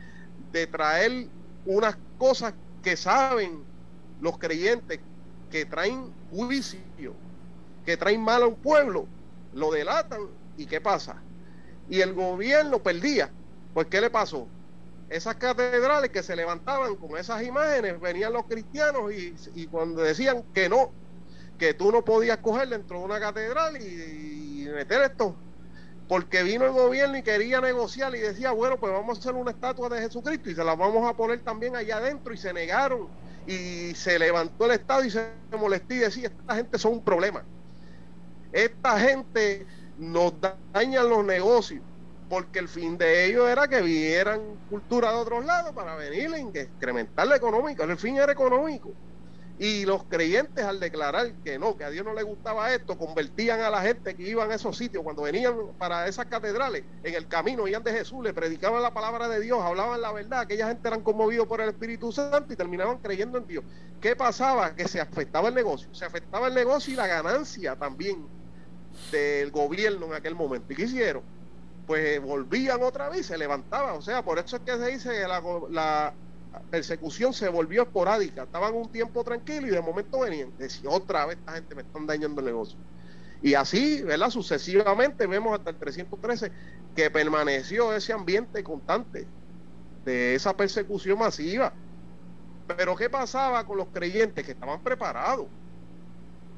De traer unas cosas que saben los creyentes que traen juicio, que traen mal a un pueblo, lo delatan. ¿Y qué pasa? Y el gobierno perdía. Pues ¿qué le pasó? Esas catedrales que se levantaban con esas imágenes, venían los cristianos y cuando decían que no, que tú no podías coger dentro de una catedral y meter esto, porque vino el gobierno y quería negociar y decía, bueno, pues vamos a hacer una estatua de Jesucristo y se la vamos a poner también allá adentro, y se negaron, y se levantó el Estado y se molestó y decía, esta gente son un problema. Esta gente nos dañan los negocios, porque el fin de ellos era que vieran cultura de otros lados para venir a incrementar la económica. El fin era económico. Y los creyentes, al declarar que no, que a Dios no le gustaba esto, convertían a la gente que iban a esos sitios, cuando venían para esas catedrales, en el camino iban de Jesús, le predicaban la palabra de Dios, hablaban la verdad. Aquella gente eran conmovidos por el Espíritu Santo y terminaban creyendo en Dios. ¿Qué pasaba? Que se afectaba el negocio, y la ganancia también del gobierno en aquel momento. ¿Y qué hicieron? Pues volvían otra vez, se levantaban. O sea, por eso es que se dice que la persecución se volvió esporádica. Estaban un tiempo tranquilos y de momento venían, decía, otra vez esta gente me están dañando el negocio. Y así, ¿verdad? Sucesivamente vemos hasta el 313 que permaneció ese ambiente constante de esa persecución masiva. Pero ¿qué pasaba con los creyentes que estaban preparados?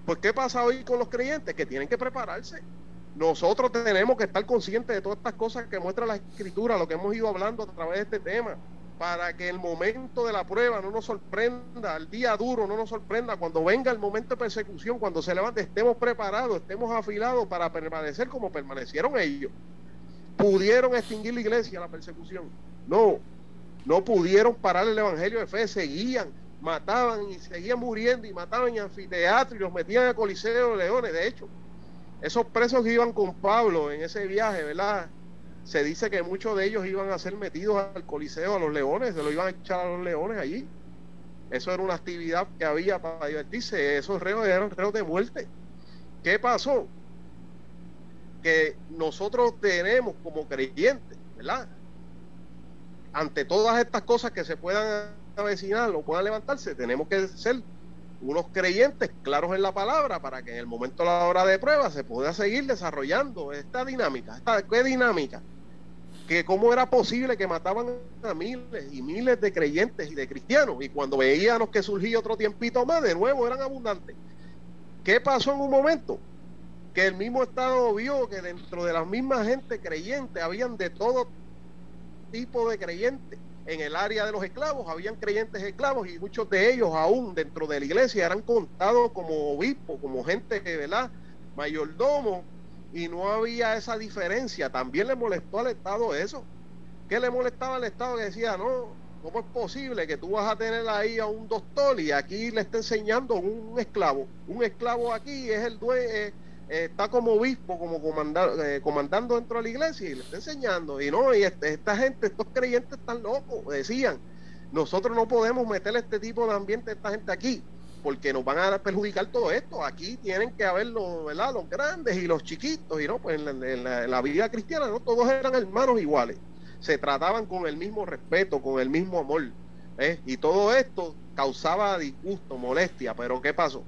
Pues ¿qué pasa hoy con los creyentes? Que tienen que prepararse. Nosotros tenemos que estar conscientes de todas estas cosas que muestra la Escritura, lo que hemos ido hablando a través de este tema, para que el momento de la prueba no nos sorprenda, el día duro no nos sorprenda, cuando venga el momento de persecución, cuando se levante, estemos preparados, estemos afilados para permanecer como permanecieron ellos. ¿Pudieron extinguir la iglesia, la persecución? No pudieron parar el evangelio de fe, seguían, mataban y seguían muriendo, y mataban en anfiteatros y los metían a Coliseo de Leones. De hecho, esos presos que iban con Pablo en ese viaje, ¿verdad? Se dice que muchos de ellos iban a ser metidos al Coliseo, a los leones, se lo iban a echar a los leones allí. Eso era una actividad que había para divertirse. Esos reos eran reos de muerte. ¿Qué pasó? Que nosotros tenemos como creyentes, ¿verdad? Ante todas estas cosas que se puedan avecinar o puedan levantarse, tenemos que ser unos creyentes claros en la palabra, para que en el momento de la hora de prueba se pueda seguir desarrollando esta dinámica. ¿Qué dinámica? Que cómo era posible que mataban a miles y miles de creyentes y de cristianos, y cuando veíamos que surgía otro tiempito más, de nuevo eran abundantes. ¿Qué pasó en un momento? Que el mismo Estado vio que dentro de las mismas gente creyente habían de todo tipo de creyentes. En el área de los esclavos habían creyentes esclavos, y muchos de ellos aún dentro de la iglesia eran contados como obispos, como gente que, ¿verdad?, mayordomo, y no había esa diferencia. También le molestó al Estado eso. ¿Qué le molestaba al Estado? Que decía, no, ¿cómo es posible que tú vas a tener ahí a un doctor y aquí le está enseñando un esclavo? Un esclavo aquí es el dueño, está como obispo, como comandando dentro de la iglesia, y le está enseñando. Y no, y esta gente, estos creyentes están locos, decían. Nosotros no podemos meter este tipo de ambiente a esta gente aquí, porque nos van a perjudicar todo esto. Aquí tienen que haber ¿verdad?, los grandes y los chiquitos, y no, pues en la vida cristiana no todos eran hermanos iguales, se trataban con el mismo respeto, con el mismo amor, y todo esto causaba disgusto, molestia. Pero ¿qué pasó?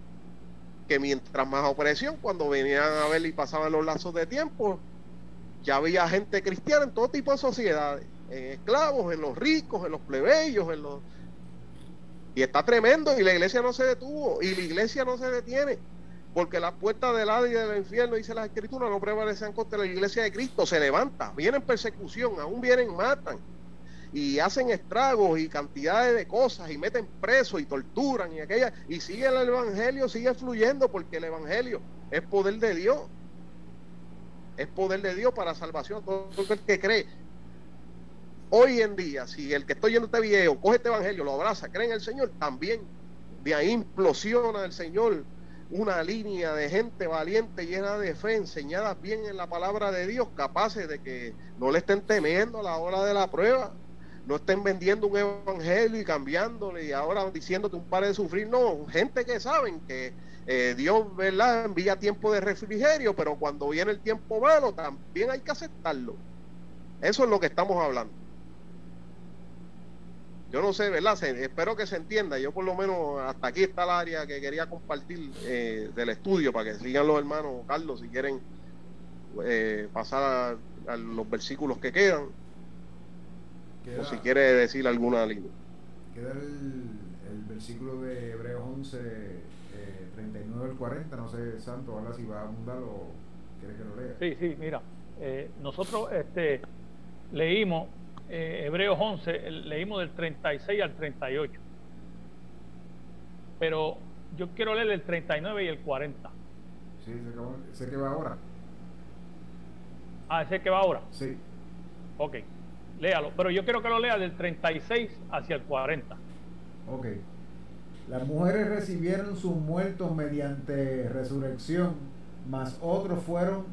Que mientras más opresión, cuando venían a ver y pasaban los lazos de tiempo, ya había gente cristiana en todo tipo de sociedades, esclavos, en los ricos, en los plebeyos, y está tremendo, y la iglesia no se detuvo, y la iglesia no se detiene, porque las puertas del Hades y del infierno, dice la Escritura, no prevalecen contra la iglesia de Cristo. Se levanta, vienen persecución, aún vienen, matan, y hacen estragos y cantidades de cosas, y meten presos y torturan y aquella, y sigue el evangelio, sigue fluyendo, porque el evangelio es poder de Dios, es poder de Dios para salvación a todo el que cree. Hoy en día, si el que estoy viendo este video coge este evangelio, lo abraza, cree en el Señor, también de ahí implosiona el Señor una línea de gente valiente, llena de fe, enseñadas bien en la palabra de Dios, capaces de que no le estén temiendo a la hora de la prueba, no estén vendiendo un evangelio y cambiándole y ahora diciéndote un par de sufrir. No, gente que saben que Dios, ¿verdad?, envía tiempo de refrigerio, pero cuando viene el tiempo malo también hay que aceptarlo. Eso es lo que estamos hablando. Yo no sé, ¿verdad? Espero que se entienda. Yo por lo menos hasta aquí está el área que quería compartir del estudio, para que sigan los hermanos Carlos si quieren pasar a los versículos que quedan, o si quiere decir alguna línea. Queda el versículo de Hebreos 11, 39 al 40. No sé, Santo, ahora si va a abundar o quiere que lo lea. Sí, mira, nosotros leímos Hebreos 11, leímos del 36 al 38, pero yo quiero leer el 39 y el 40. Sí, sé que va ahora. Ah, ¿ese que va ahora? Sí. Ok, léalo, pero yo quiero que lo lea del 36 hacia el 40. Ok. Las mujeres recibieron sus muertos mediante resurrección, mas otros fueron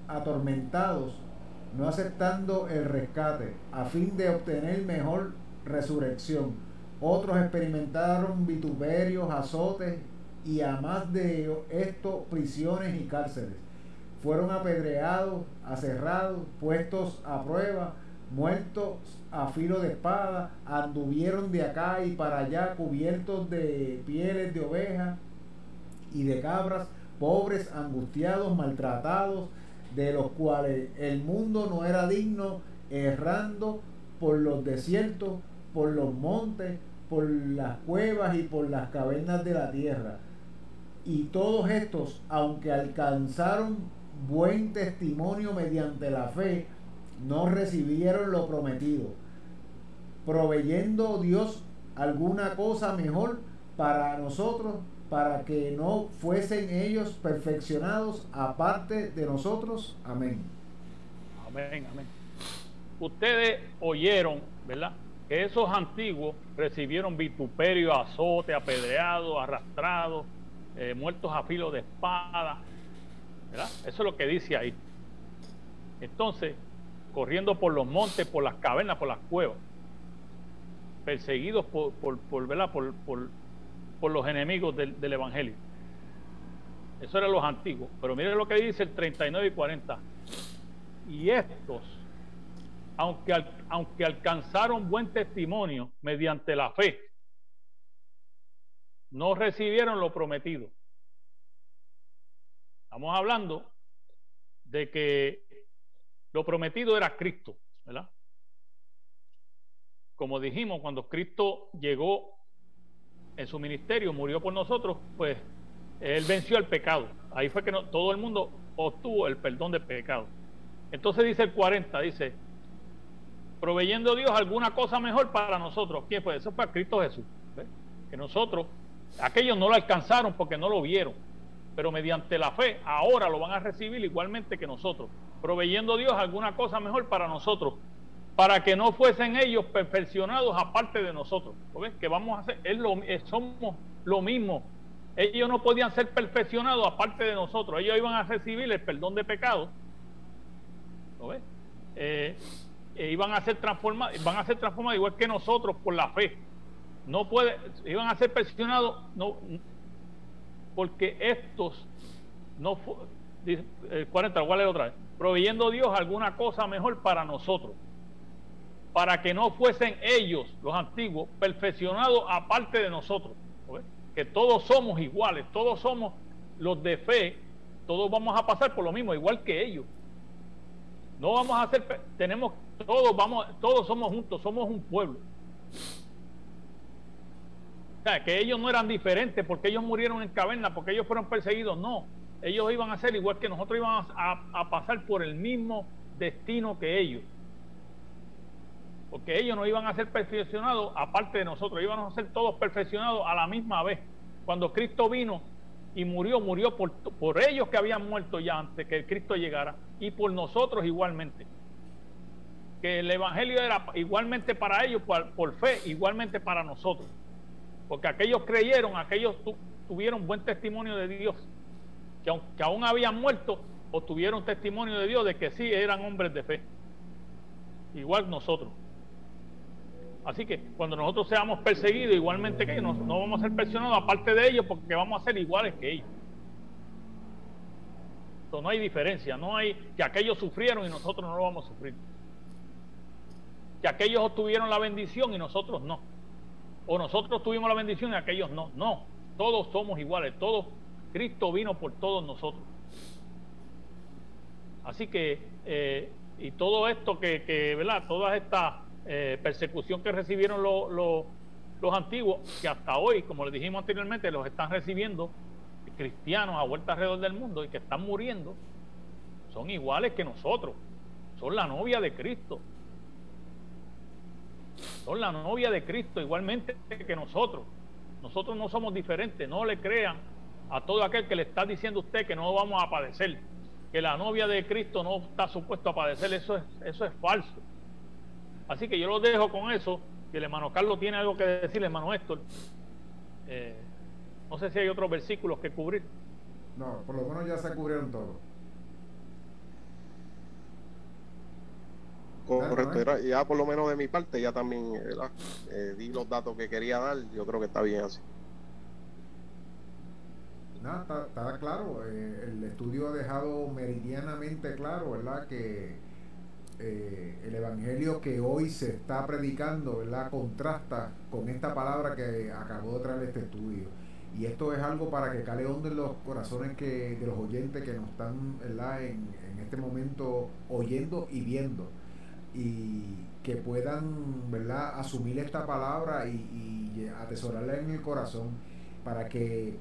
atormentados, no aceptando el rescate, a fin de obtener mejor resurrección. Otros experimentaron vituperios, azotes, y a más de esto, prisiones y cárceles. Fueron apedreados, aserrados, puestos a prueba, muertos a filo de espada, anduvieron de acá y para allá cubiertos de pieles de ovejas y de cabras, pobres, angustiados, maltratados, de los cuales el mundo no era digno, errando por los desiertos, por los montes, por las cuevas y por las cavernas de la tierra. Y todos estos, aunque alcanzaron buen testimonio mediante la fe, no recibieron lo prometido, proveyendo Dios alguna cosa mejor para nosotros, para que no fuesen ellos perfeccionados aparte de nosotros. Amén. Amén. Ustedes oyeron, ¿verdad?, que esos antiguos recibieron vituperio, azote, apedreados, arrastrados, muertos a filo de espada, ¿verdad? Eso es lo que dice ahí. Entonces, corriendo por los montes, por las cavernas, por las cuevas, perseguidos ¿verdad?, por los enemigos del evangelio. Eso eran los antiguos. Pero miren lo que dice el 39 y 40. Y estos, aunque alcanzaron buen testimonio mediante la fe, no recibieron lo prometido. Estamos hablando de que lo prometido era Cristo, ¿verdad? Como dijimos, cuando Cristo llegó en su ministerio, murió por nosotros, pues Él venció el pecado. Ahí fue que todo el mundo obtuvo el perdón del pecado. Entonces dice el 40, dice, proveyendo Dios alguna cosa mejor para nosotros. ¿Quién fue? Eso fue a Cristo Jesús. ¿Ves? Que nosotros, aquellos no lo alcanzaron porque no lo vieron, pero mediante la fe ahora lo van a recibir igualmente que nosotros, proveyendo Dios alguna cosa mejor para nosotros, para que no fuesen ellos perfeccionados aparte de nosotros. ¿Ves? Que vamos a hacer, somos lo mismo. Ellos no podían ser perfeccionados aparte de nosotros. Ellos iban a recibir el perdón de pecados. ¿Lo ves? Iban a ser transformados, van a ser transformados igual que nosotros por la fe. Iban a ser perfeccionados, no, porque estos no dice, 40, lo voy a leer otra vez, proveyendo Dios alguna cosa mejor para nosotros, para que no fuesen ellos, los antiguos, perfeccionados aparte de nosotros. ¿Ves? Que todos somos iguales, todos somos los de fe, todos vamos a pasar por lo mismo, igual que ellos. No vamos a hacer, tenemos todos somos juntos, somos un pueblo. O sea, que ellos no eran diferentes porque ellos murieron en caverna, porque ellos fueron perseguidos, no. Ellos iban a ser igual que nosotros, iban a pasar por el mismo destino que ellos. Porque ellos no iban a ser perfeccionados aparte de nosotros, íbamos a ser todos perfeccionados a la misma vez. Cuando Cristo vino y murió por ellos que habían muerto ya antes que Cristo llegara, y por nosotros igualmente. Que el Evangelio era igualmente para ellos, por fe, igualmente para nosotros. Porque aquellos creyeron, aquellos tuvieron buen testimonio de Dios, que aún habían muerto, obtuvieron testimonio de Dios de que sí eran hombres de fe, igual nosotros. Así que cuando nosotros seamos perseguidos igualmente que ellos, no vamos a ser perseguidos aparte de ellos, porque vamos a ser iguales que ellos. Entonces no hay diferencia, no hay que aquellos sufrieron y nosotros no lo vamos a sufrir, que aquellos obtuvieron la bendición y nosotros no, o nosotros tuvimos la bendición y aquellos no. No, todos somos iguales, todos. Cristo vino por todos nosotros. Así que y todo esto que ¿verdad? Toda esta persecución que recibieron los antiguos, que hasta hoy, como les dijimos anteriormente, los están recibiendo cristianos a vuelta alrededor del mundo y que están muriendo, son iguales que nosotros, son la novia de Cristo. Son la novia de Cristo igualmente que nosotros. Nosotros no somos diferentes. No le crean a todo aquel que le está diciendo a usted que no vamos a padecer, que la novia de Cristo no está supuesto a padecer. Eso es falso. Así que yo lo dejo con eso. Que el hermano Carlos tiene algo que decirle, hermano Héctor. No sé si hay otros versículos que cubrir. No, por lo menos ya se cubrieron todos. Correcto, ya por lo menos de mi parte ya también di los datos que quería dar. Yo creo que está bien así. Nada, está claro. El estudio ha dejado meridianamente claro, ¿verdad?, que el evangelio que hoy se está predicando, ¿verdad?, contrasta con esta palabra que acabó de traer este estudio. Y esto es algo para que cale hondo en los corazones de los oyentes que nos están, ¿verdad?, en este momento oyendo y viendo, y que puedan, ¿verdad?, asumir esta palabra y atesorarla en el corazón, para que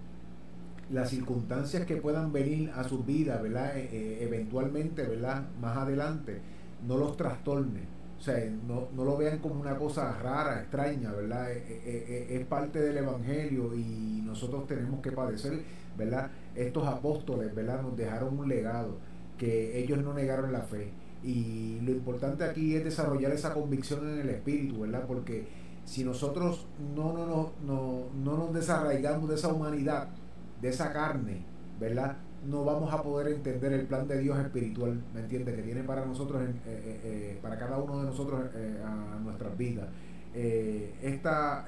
las circunstancias que puedan venir a sus vidas, ¿verdad?, eventualmente, ¿verdad?, más adelante, no los trastorne. O sea, no lo vean como una cosa rara, extraña, ¿verdad? Es parte del evangelio y nosotros tenemos que padecer, ¿verdad? Estos apóstoles, ¿verdad?, nos dejaron un legado, que ellos no negaron la fe. Y lo importante aquí es desarrollar esa convicción en el espíritu, ¿verdad? Porque si nosotros no nos desarraigamos de esa humanidad, de esa carne, ¿verdad?, no vamos a poder entender el plan de Dios espiritual, ¿me entiendes?, que tiene para nosotros, para cada uno de nosotros, a nuestras vidas. Esta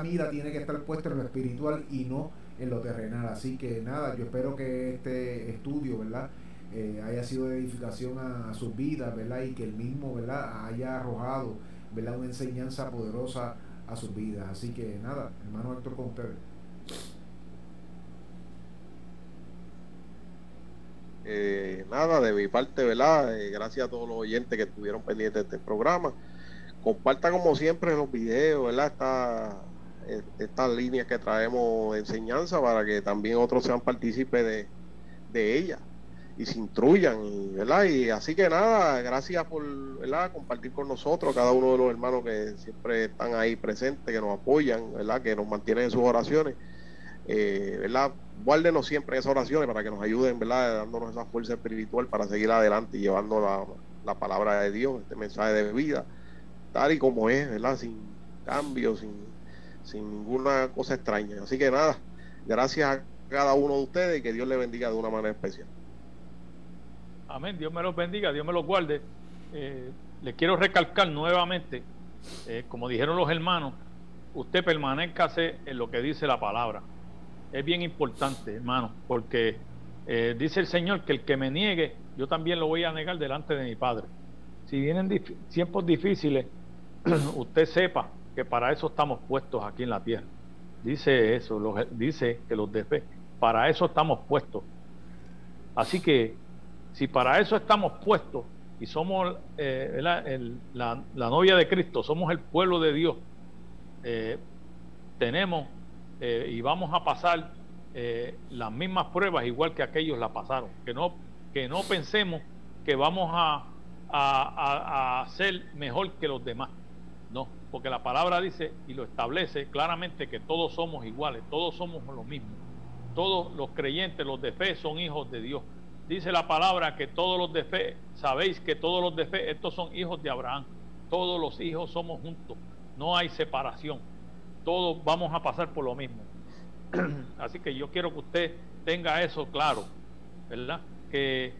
mira tiene que estar puesta en lo espiritual y no en lo terrenal. Así que nada, yo espero que este estudio, ¿verdad?, haya sido de edificación a sus vidas, ¿verdad?, y que el mismo, ¿verdad?, haya arrojado, ¿verdad?, una enseñanza poderosa a sus vidas. Así que nada, hermano Héctor, con ustedes. Nada, de mi parte, ¿verdad? Gracias a todos los oyentes que estuvieron pendientes de este programa. Compartan como siempre los videos, ¿verdad? Estas líneas que traemos de enseñanza, para que también otros sean partícipes de ella y se instruyan, ¿verdad? Y así que nada, gracias por, ¿verdad?, compartir con nosotros, cada uno de los hermanos que siempre están ahí presentes, que nos apoyan, ¿verdad?, que nos mantienen en sus oraciones. ¿Verdad? Guárdenos siempre esas oraciones para que nos ayuden, ¿verdad?, dándonos esa fuerza espiritual para seguir adelante y llevando la palabra de Dios, este mensaje de vida, tal y como es, ¿verdad?, sin cambios, sin ninguna cosa extraña. Así que nada, gracias a cada uno de ustedes y que Dios les bendiga de una manera especial. Amén, Dios me los bendiga, Dios me los guarde. Les quiero recalcar nuevamente, como dijeron los hermanos, usted permanezcase en lo que dice la palabra. Es bien importante, hermano, porque dice el Señor que el que me niegue, yo también lo voy a negar delante de mi Padre. Si vienen tiempos difíciles, usted sepa que para eso estamos puestos aquí en la tierra. Dice eso, dice que los de fe, para eso estamos puestos. Así que Si para eso estamos puestos y somos la novia de Cristo, somos el pueblo de Dios, tenemos y vamos a pasar las mismas pruebas igual que aquellos la pasaron. Que no pensemos que vamos a ser mejor que los demás. No, porque la palabra dice y lo establece claramente que todos somos iguales, todos somos lo mismo. Todos los creyentes, los de fe, son hijos de Dios. Dice la palabra que todos los de fe, sabéis que todos los de fe, estos son hijos de Abraham. Todos los hijos somos juntos, no hay separación. Todos vamos a pasar por lo mismo. Así que yo quiero que usted tenga eso claro, ¿verdad? Que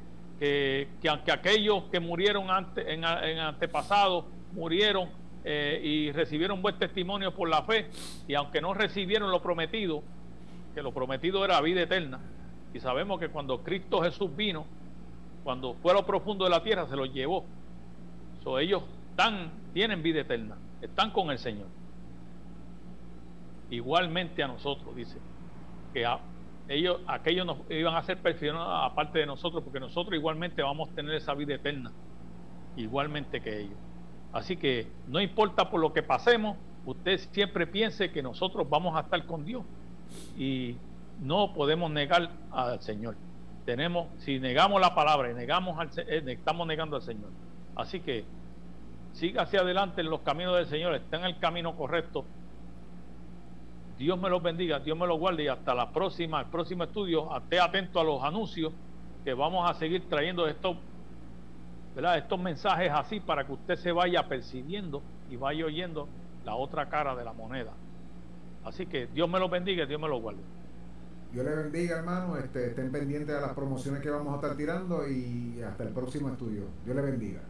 aunque aquellos que murieron en antepasados murieron y recibieron buen testimonio por la fe, y aunque no recibieron lo prometido, que lo prometido era vida eterna, y sabemos que cuando Cristo Jesús vino, cuando fue a lo profundo de la tierra, se los llevó. Ellos tienen vida eterna, están con el Señor. Igualmente a nosotros, dice, que aquellos nos iban a ser perfeccionados aparte de nosotros, porque nosotros igualmente vamos a tener esa vida eterna, igualmente que ellos. Así que no importa por lo que pasemos, usted siempre piense que nosotros vamos a estar con Dios, y no podemos negar al Señor. Si negamos la palabra y estamos negando al Señor. Así que siga hacia adelante en los caminos del Señor, está en el camino correcto. Dios me los bendiga, Dios me los guarde, y hasta el próximo estudio. Esté atento a los anuncios, que vamos a seguir trayendo estos mensajes así, para que usted se vaya percibiendo y vaya oyendo la otra cara de la moneda. Así que Dios me los bendiga, Dios me los guarde. Dios le bendiga, hermano. Estén pendientes de las promociones que vamos a estar tirando, y hasta el próximo estudio. Dios le bendiga.